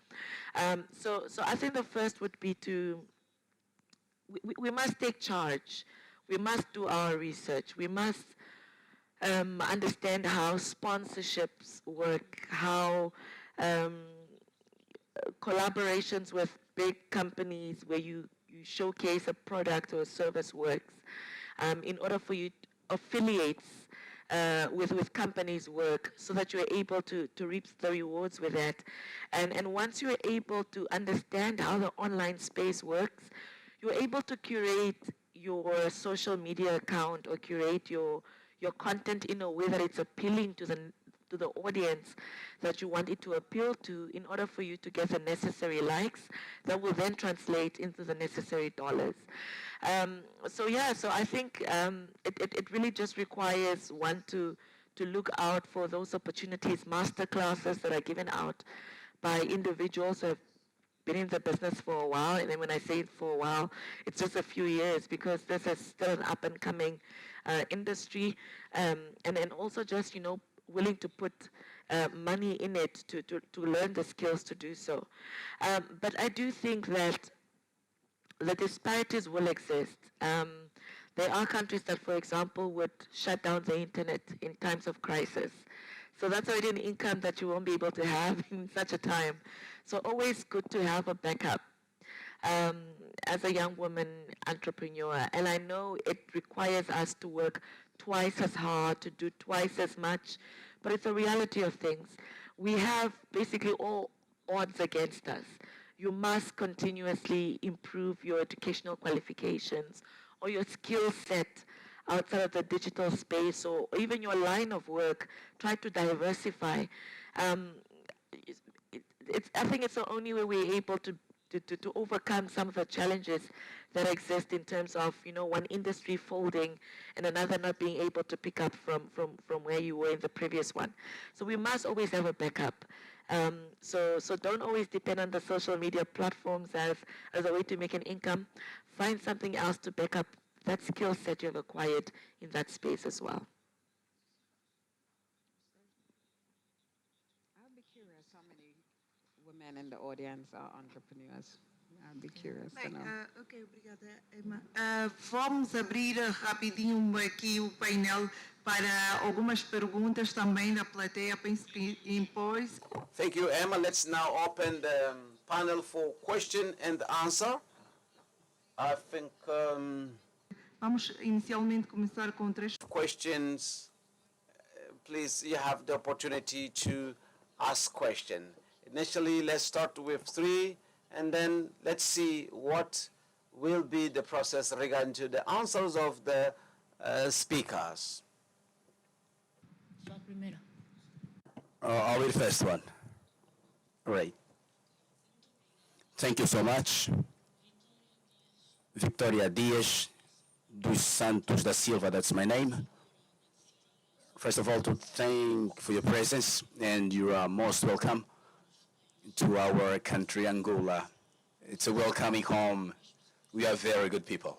So I think the first would be we must take charge. We must do our research. We must understand how sponsorships work, how collaborations with big companies where you showcase a product or a service works. In order for you affiliates with companies work so that you're able to reap the rewards with that. And once you're able to understand how the online space works, you're able to curate your social media account or curate your content in a way that it's appealing to the audience that you want it to appeal to in order for you to get the necessary likes that will then translate into the necessary dollars. So I think it really just requires one to look out for those opportunities, master classes that are given out by individuals who have been in the business for a while. And then when I say for a while, it's just a few years because this is still an up and coming industry. And then also just, willing to put money in it to learn the skills to do so. But I do think that the disparities will exist. There are countries that, for example, would shut down the internet in times of crisis. So that's already an income that you won't be able to have in such a time. So always good to have a backup as a young woman entrepreneur. And I know it requires us to work twice as hard, to do twice as much, but it's a reality of things. We have basically all odds against us. You must continuously improve your educational qualifications or your skill set outside of the digital space or even your line of work. Try to diversify. I think it's the only way we're able to overcome some of the challenges that exist in terms of, one industry folding and another not being able to pick up from where you were in the previous one. So we must always have a backup. So don't always depend on the social media platforms as a way to make an income. Find something else to back up that skill set you've acquired in that space as well. I'll be curious how many women in the audience are entrepreneurs. I'll be curious to know. Ok, obrigada, Emma. Vamos abrir rapidinho aqui o painel para algumas perguntas também da plateia. Penso que depois. Thank you, Emma. Let's now open the panel for question and answer. I think Vamos inicialmente começar com 3 questions. Please, you have the opportunity to ask questions. Initially, let's start with 3, and then let's see what will be the process regarding to the answers of the speakers. I'll be the first one. Right. Thank you so much. Victoria Dias dos Santos da Silva, that's my name. First of all, to thank for your presence, and you are most welcome to our country, Angola. It's a welcoming home. We are very good people.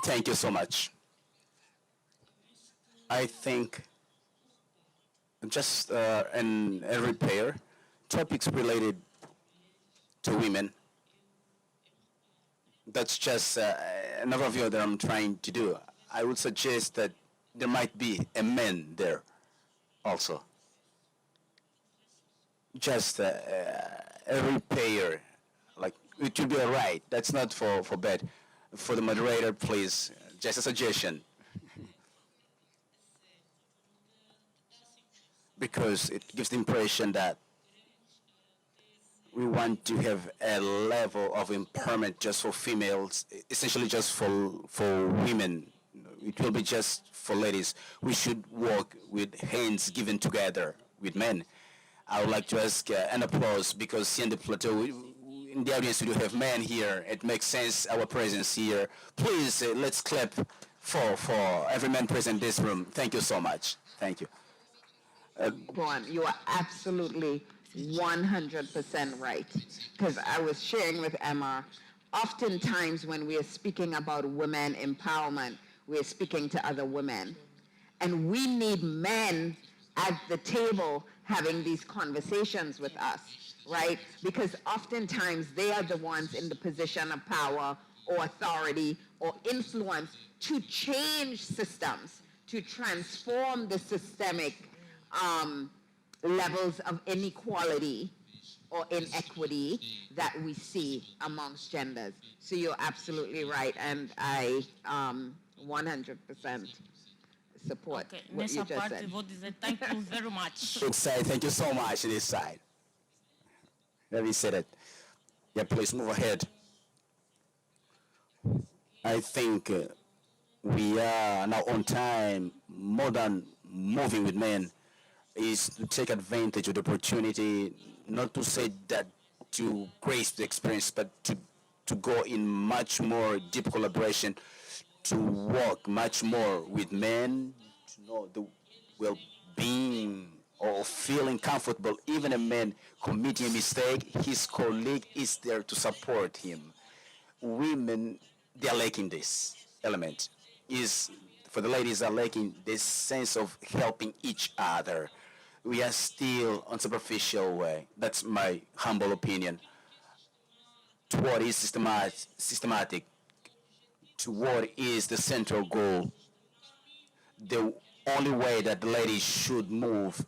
Thank you so much. I think just in every pair, topics related to women. That's just another view that I'm trying to do. I would suggest that there might be a man there also. Just every pair, like it should be all right. That's not for bad. For the moderator, please, just a suggestion. Because it gives the impression that we want to have a level of empowerment just for females, essentially just for women. It will be just for ladies. We should work with hands given together with men. I would like to ask an applause because here in the plateau, in the audience we do have men here. It makes sense, our presence here. Please, let's clap for every man present in this room. Thank you so much. Thank you. Go on. You are absolutely 100% right. Because I was sharing with Emma, oftentimes when we are speaking about women empowerment, we are speaking to other women. And we need men at the table having these conversations with us, right? Because oftentimes they are the ones in the position of power or authority or influence to change systems, to transform the systemic levels of inequality or inequity that we see amongst genders. So you're absolutely right, and I 100% support what you Nessa just parte said. vou dizer thank you very much. Good side, thank you so much this side. Having said it, yeah, please move ahead. I think we are now on time. More than moving with men is to take advantage of the opportunity, not to say that to grace the experience, but to go in much more deep collaboration, to work much more with men, to know the well-being or feeling comfortable. Even a man committing a mistake, his colleague is there to support him. Women, they are lacking this element. Is for the ladies are lacking this sense of helping each other. We are still on superficial way. That's my humble opinion. To what is systematic, to what is the central goal. The only way that the ladies should move,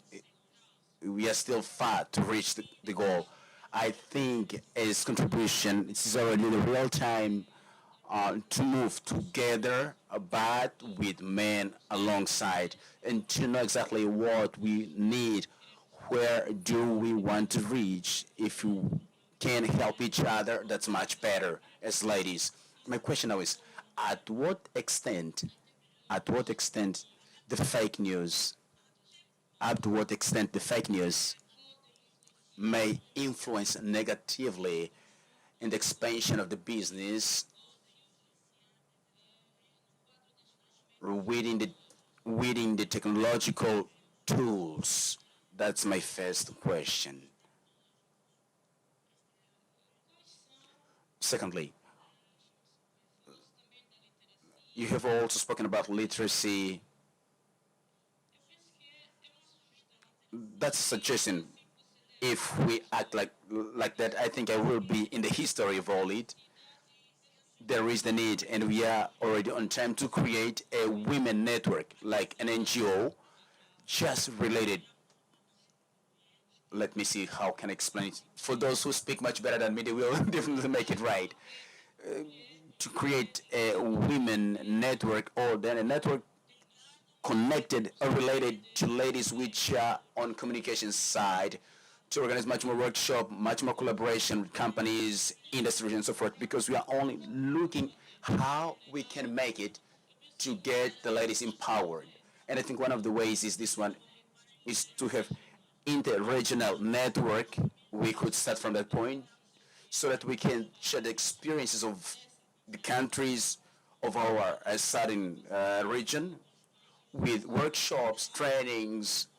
we are still far to reach the goal. I think as contribution, it's already in real time to move together, but with men alongside, and to know exactly what we need, where do we want to reach. If we can help each other, that's much better as ladies. My question now is, at what extent the fake news, up to what extent the fake news may influence negatively in the expansion of the business within the technological tools? That's my first question. Secondly, you have also spoken about literacy. That's a suggestion. If we act like that, I think I will be in the history of all it. There is the need, and we are already on time to create a women network, like an NGO, just related. Let me see how can I explain it. For those who speak much better than me, they will definitely make it right. To create a women network, or then a network connected or related to ladies which are on communication side, to organize much more workshop, much more collaboration with companies, industries, and so forth, because we are only looking how we can make it to get the ladies empowered. And I think one of the ways is this one, is to have inter-regional network. We could start from that point so that we can share the experiences of the countries of our southern region with workshops, trainings,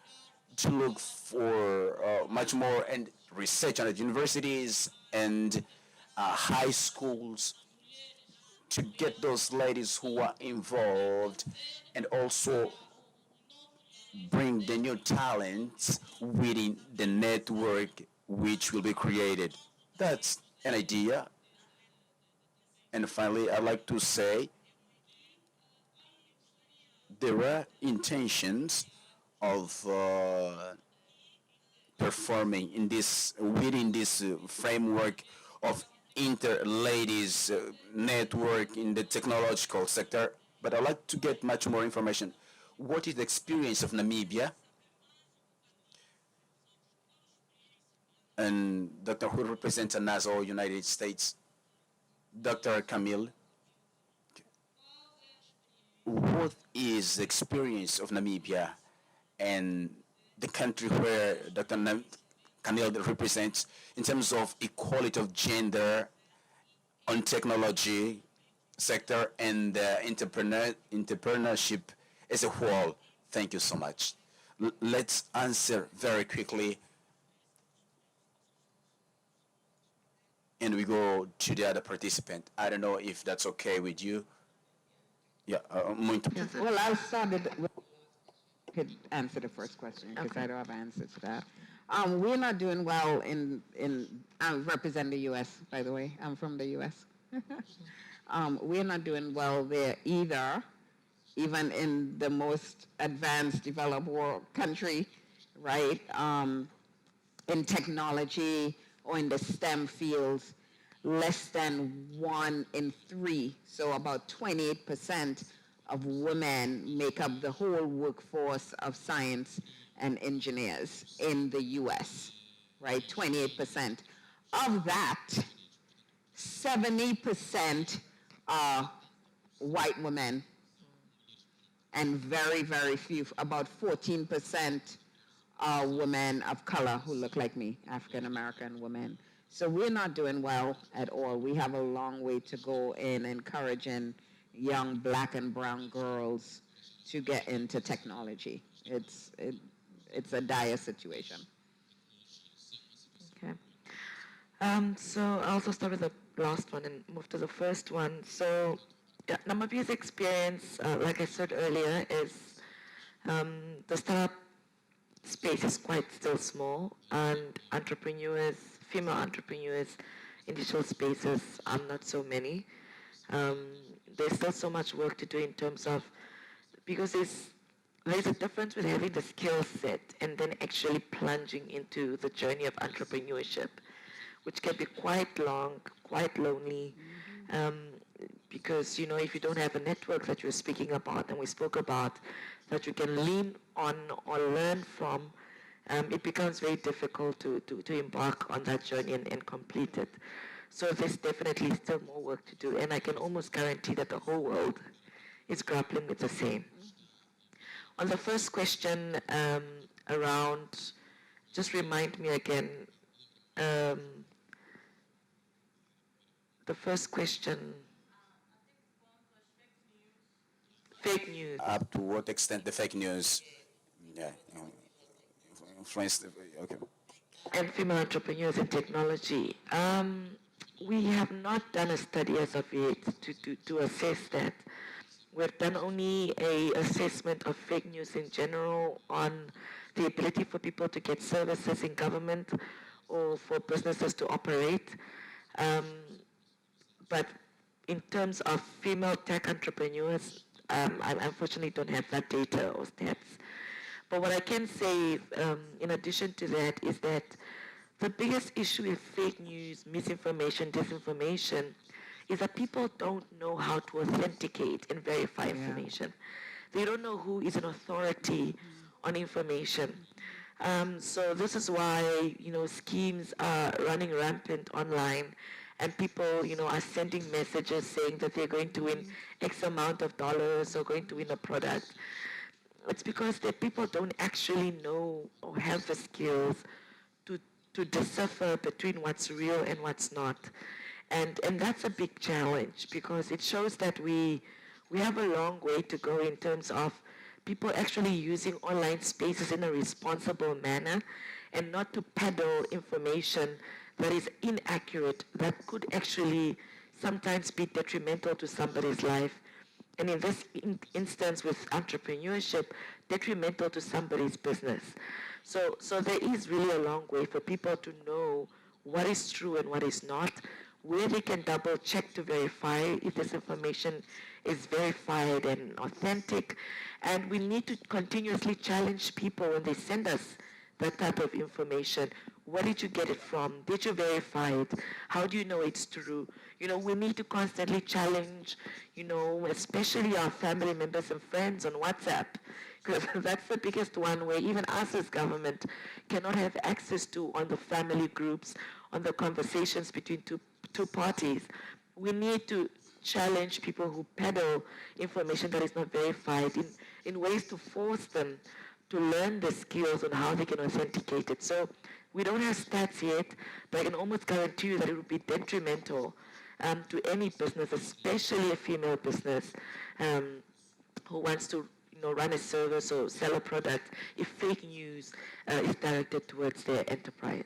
to look for much more and research at universities and high schools to get those ladies who are involved, and also bring the new talents within the network which will be created. That's an idea. And finally, I'd like to say there are intentions of performing in this within this framework of inter-ladies network in the technological sector. But I'd like to get much more information. What is the experience of Namibia? And Dr. who represents NASA or United States, Dr. Camille. What is the experience of Namibia and the country where Dr. Camille represents in terms of equality of gender on technology sector and entrepreneurship as a whole? Thank you so much. Let's answer very quickly. and we go to the other participant. I don't know if that's okay with you. Yeah, muito. Well, I'll start it with, could answer the first question because I don't have an answer to that. We're not doing well I represent the U.S., by the way. I'm from the U.S. We're not doing well there either, even in the most advanced developed world country, right? In technology or in the STEM fields, less than 1 in 3, so about 28% of women make up the whole workforce of science and engineers in the U.S., right? 28%. Of that, 70% are white women, and very, very few, about 14% are women of color who look like me, African American women. So we're not doing well at all. We have a long way to go in encouraging young black and brown girls to get into technology. It's a dire situation. Okay. So I'll also start with the last one and move to the first one. So yeah, Namabia's experience, like I said earlier, is the startup space is quite still small, and entrepreneurs, female entrepreneurs in digital spaces are not so many. There's still so much work to do in terms of, because there's a difference with having the skill set and then actually plunging into the journey of entrepreneurship, which can be quite long, quite lonely, because, you know, if you don't have a network that you're speaking about, and we spoke about, that you can lean on or learn from, it becomes very difficult to embark on that journey and complete it. So there's definitely still more work to do, and I can almost guarantee that the whole world is grappling with the same. On the first question around, just remind me again, the first question. Fake news. Up to what extent the fake news influence, okay. And female entrepreneurs in technology. We have not done a study as of yet to assess that. We've done only a assessment of fake news in general on the ability for people to get services in government or for businesses to operate. But in terms of female tech entrepreneurs, I unfortunately don't have that data or stats. But what I can say, in addition to that, is that the biggest issue with fake news, misinformation, disinformation, is that people don't know how to authenticate and verify information. They don't know who is an authority on information. So this is why, you know, schemes are running rampant online, and people, you know, are sending messages saying that they're going to win X amount of dollars or going to win a product. It's because the people don't actually know or have the skills to decipher between what's real and what's not. And that's a big challenge, because it shows that we have a long way to go in terms of people actually using online spaces in a responsible manner, and not to peddle information that is inaccurate, that could actually sometimes be detrimental to somebody's life. And in this instance with entrepreneurship, detrimental to somebody's business. So there is really a long way for people to know what is true and what is not, where they can double check to verify if this information is verified and authentic. And we need to continuously challenge people when they send us that type of information. Where did you get it from? Did you verify it? How do you know it's true? You know, we need to constantly challenge, you know, especially our family members and friends on WhatsApp, because that's the biggest one where even us as government cannot have access to, on the family groups, on the conversations between two parties. We need to challenge people who peddle information that is not verified in ways to force them to learn the skills on how they can authenticate it. So we don't have stats yet, but I can almost guarantee you that it would be detrimental to any business, especially a female business who wants to, you know, run a service or sell a product, if fake news is directed towards their enterprise.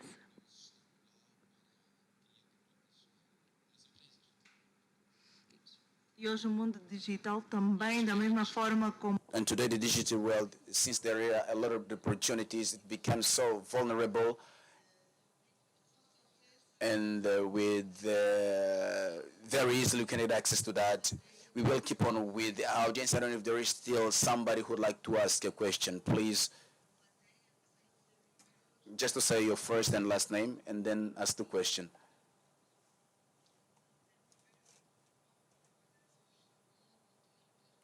E hoje o mundo digital também, da mesma forma como And today, the digital world, since there are a lot of opportunities, it becomes so vulnerable. And with very easily you can get access to that. We will keep on with the audience. I don't know if there is still somebody who would like to ask a question, please. Just to say your first and last name and then ask the question.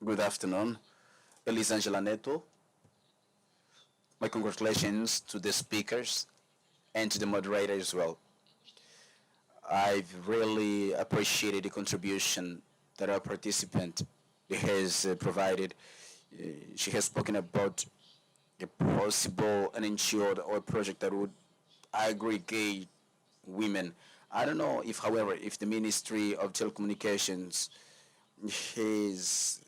Good afternoon. Elisangela Neto. My congratulations to the speakers and to the moderator as well. I've really appreciated the contribution that our participant has provided. She has spoken about a possible uninsured or a project that would aggregate women. I don't know if, however, if the Ministry of Telecommunications has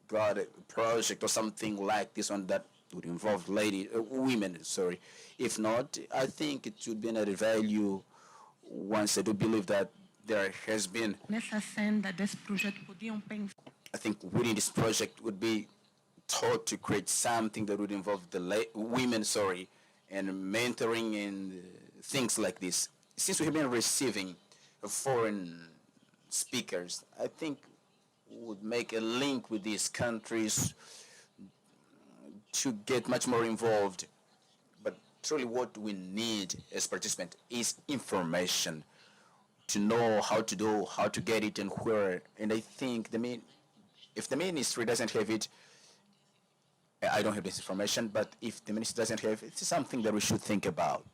got a project or something like this one that would involve women, sorry. If not, I think it should be an added value once I do believe that there has been. Nessa senda desse projeto podiam pensar. I think within this project would be thought to create something that would involve the women, and mentoring and things like this. Since we have been receiving foreign speakers, I think we would make a link with these countries to get much more involved. But truly what we need as participants is information to know how to do, how to get it and where. And I think if the ministry doesn't have it, I don't have this information, but if the ministry doesn't have it, it's something that we should think about.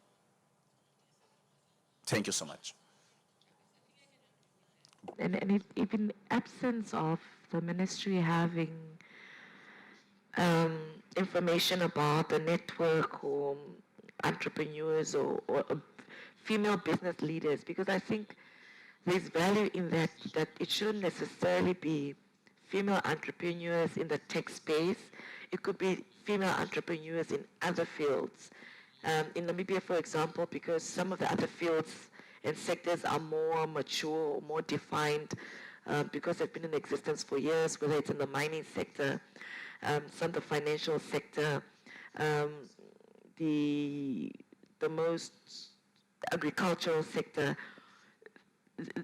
Thank you so much. And if in absence of the ministry having information about the network or entrepreneurs or female business leaders, because I think there's value in that it shouldn't necessarily be female entrepreneurs in the tech space. It could be female entrepreneurs in other fields. In Namibia, for example, because some of the other fields and sectors are more mature, more defined, because they've been in existence for years, whether it's in the mining sector, some of the financial sector, the most agricultural sector.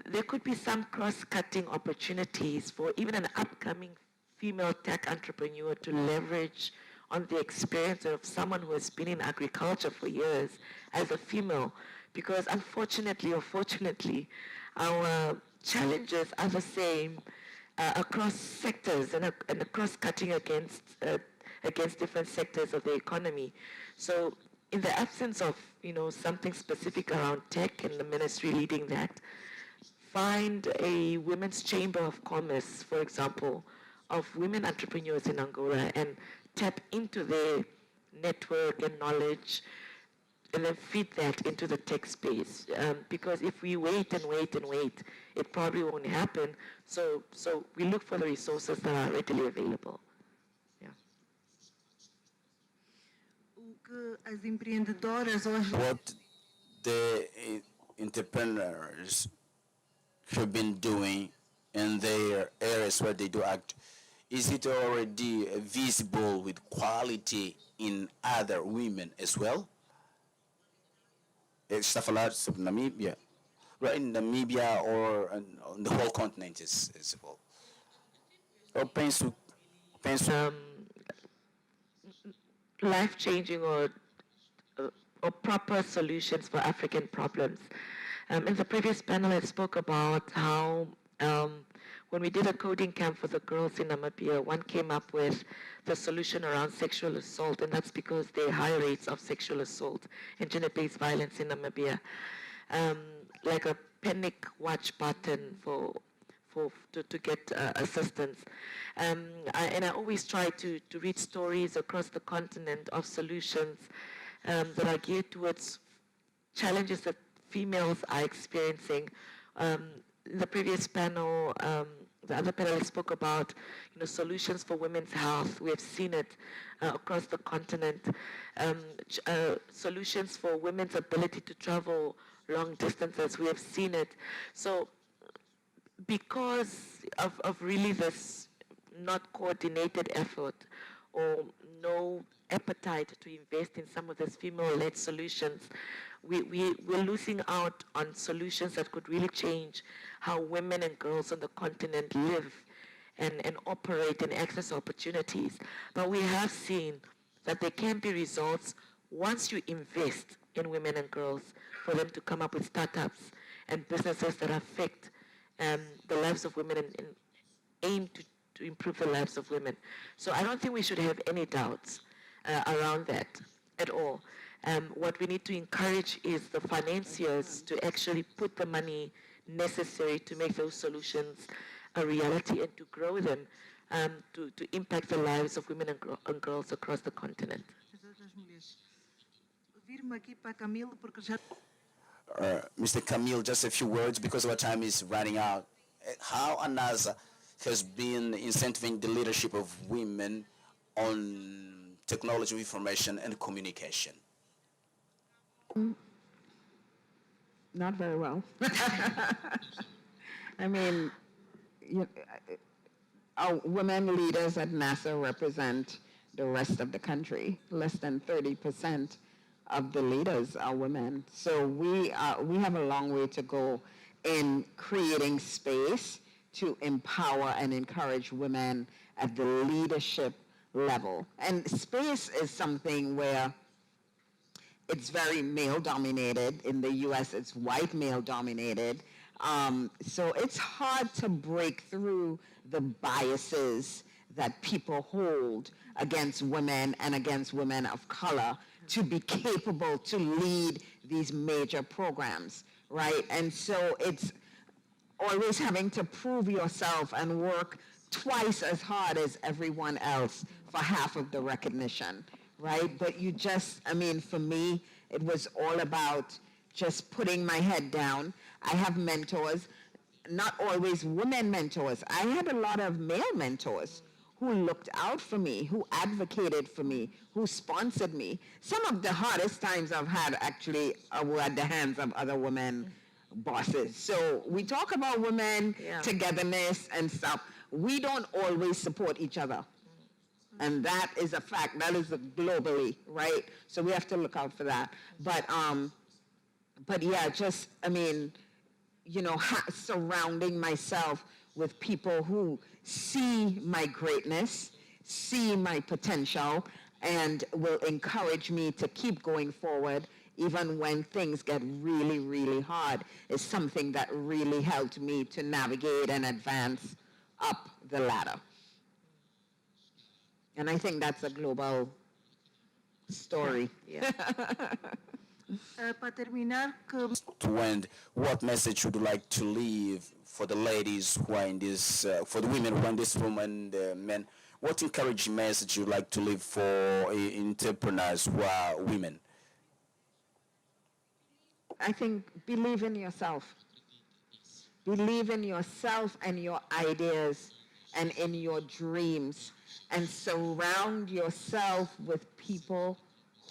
There could be some cross-cutting opportunities for even an upcoming female tech entrepreneur to leverage on the experience of someone who has been in agriculture for years as a female, because unfortunately or fortunately, our challenges are the same across sectors and across cutting against different sectors of the economy. So in the absence of something specific around tech and the ministry leading that, find a women's chamber of commerce, for example, of women entrepreneurs in Angola and tap into their network and knowledge and then feed that into the tech space. Because if we wait and wait and wait, it probably won't happen. So we look for the resources that are readily available. Yeah. What the entrepreneurs have been doing in their areas where they do act, is it already visible with quality in other women as well? Stuff a lot of Namibia, right in Namibia or on the whole continent as well. Or life-changing or proper solutions for African problems. In the previous panel, I spoke about how when we did a coding camp for the girls in Namibia, one came up with the solution around sexual assault, and that's because there are high rates of sexual assault and gender-based violence in Namibia. Like a panic watch button to get assistance. And I always try to read stories across the continent of solutions that are geared towards challenges that females are experiencing. In the previous panel, the other panelists spoke about solutions for women's health. We have seen it across the continent. Solutions for women's ability to travel long distances. We have seen it. So because of really this not coordinated effort or no appetite to invest in some of these female-led solutions, we're losing out on solutions that could really change how women and girls on the continent live and operate and access opportunities. But we have seen that there can be results once you invest in women and girls for them to come up with startups and businesses that affect the lives of women and aim to improve the lives of women. So I don't think we should have any doubts around that at all. What we need to encourage is the financiers to actually put the money necessary to make those solutions a reality and to grow them to impact the lives of women and girls across the continent. Mr. Camille, just a few words because our time is running out. How ANASA has been incentivizing the leadership of women on technology, information, and communication? Not very well. I mean, our women leaders at NASA represent the rest of the country. Less than 30% of the leaders are women. So we have a long way to go in creating space to empower and encourage women at the leadership level. And space is something where it's very male-dominated. In the U.S., it's white male-dominated. So it's hard to break through the biases that people hold against women and against women of color to be capable to lead these major programs, right? And so it's always having to prove yourself and work twice as hard as everyone else for half of the recognition, right? But you just, I mean, for me, it was all about just putting my head down. I have mentors, not always women mentors. I had a lot of male mentors who looked out for me, who advocated for me, who sponsored me. Some of the hardest times I've had actually were at the hands of other women bosses. So we talk about women, togetherness and stuff. We don't always support each other. And that is a fact. That is globally, right? So we have to look out for that. But yeah, just, I mean, you know, surrounding myself with people who see my greatness, see my potential, and will encourage me to keep going forward even when things get really, really hard is something that really helped me to navigate and advance up the ladder. And I think that's a global story. Yeah. Para terminar, To end, what message would you like to leave for the ladies who are in this, for the women who are in this room and the men? What encouraging message would you like to leave for entrepreneurs who are women? I think believe in yourself. Believe in yourself and your ideas and in your dreams, and surround yourself with people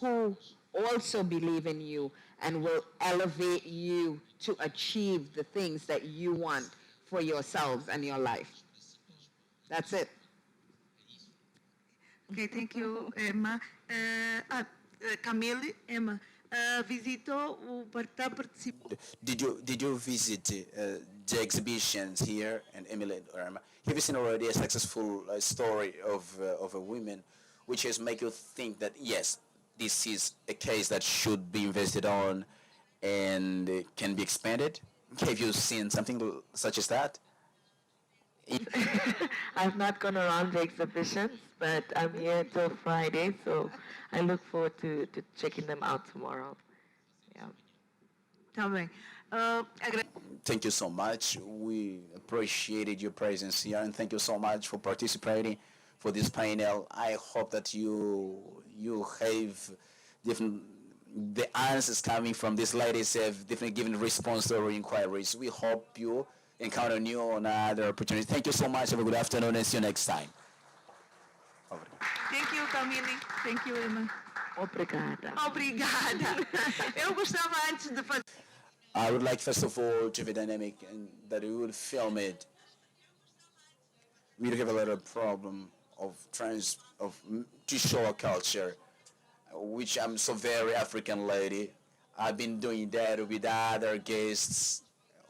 who also believe in you and will elevate you to achieve the things that you want for yourselves and your life. That's it. Okay, thank you, Emma. Camille, Emma, visitou o participou. Did you visit the exhibitions here in Emily or Emma? Have you seen already a successful story of a woman, which has made you think that yes, this is a case that should be invested on and can be expanded? Have you seen something such as that? I've not gone around the exhibitions, but I'm here till Friday, so I look forward to checking them out tomorrow. Yeah. Tá bem. Thank you so much. We appreciated your presence here, and thank you so much for participating for this panel. I hope that you have the answers coming from these ladies have definitely given response to our inquiries. We hope you encounter new on other opportunities. Thank you so much. Have a good afternoon and see you next time. Thank you, Camille. Thank you, Emma. Obrigada. Obrigada. Eu gostava antes de fazer. I would like, first of all, to be dynamic and that we will film it. We do have a lot of problem to show our culture, which I'm so very African lady. I've been doing that with other guests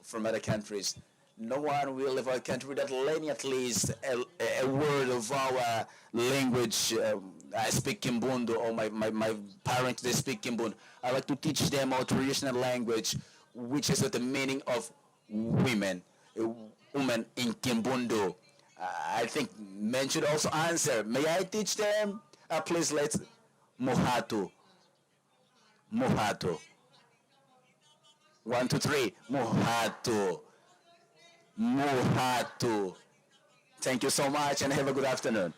from other countries. No one will leave our country without learning at least a word of our language. I speak Kimbundo, or my parents, they speak Kimbundo. I like to teach them our traditional language, which is the meaning of women in Kimbundo. I think men should also answer. May I teach them? Please, let's Mohato. Mohato. 1, 2, 3. Mohato. Mohato. Thank you so much and have a good afternoon.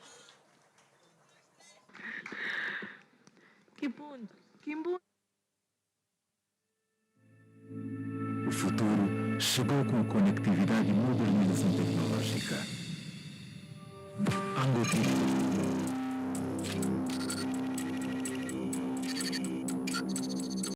O futuro chegou com conectividade e modernização tecnológica. Angotic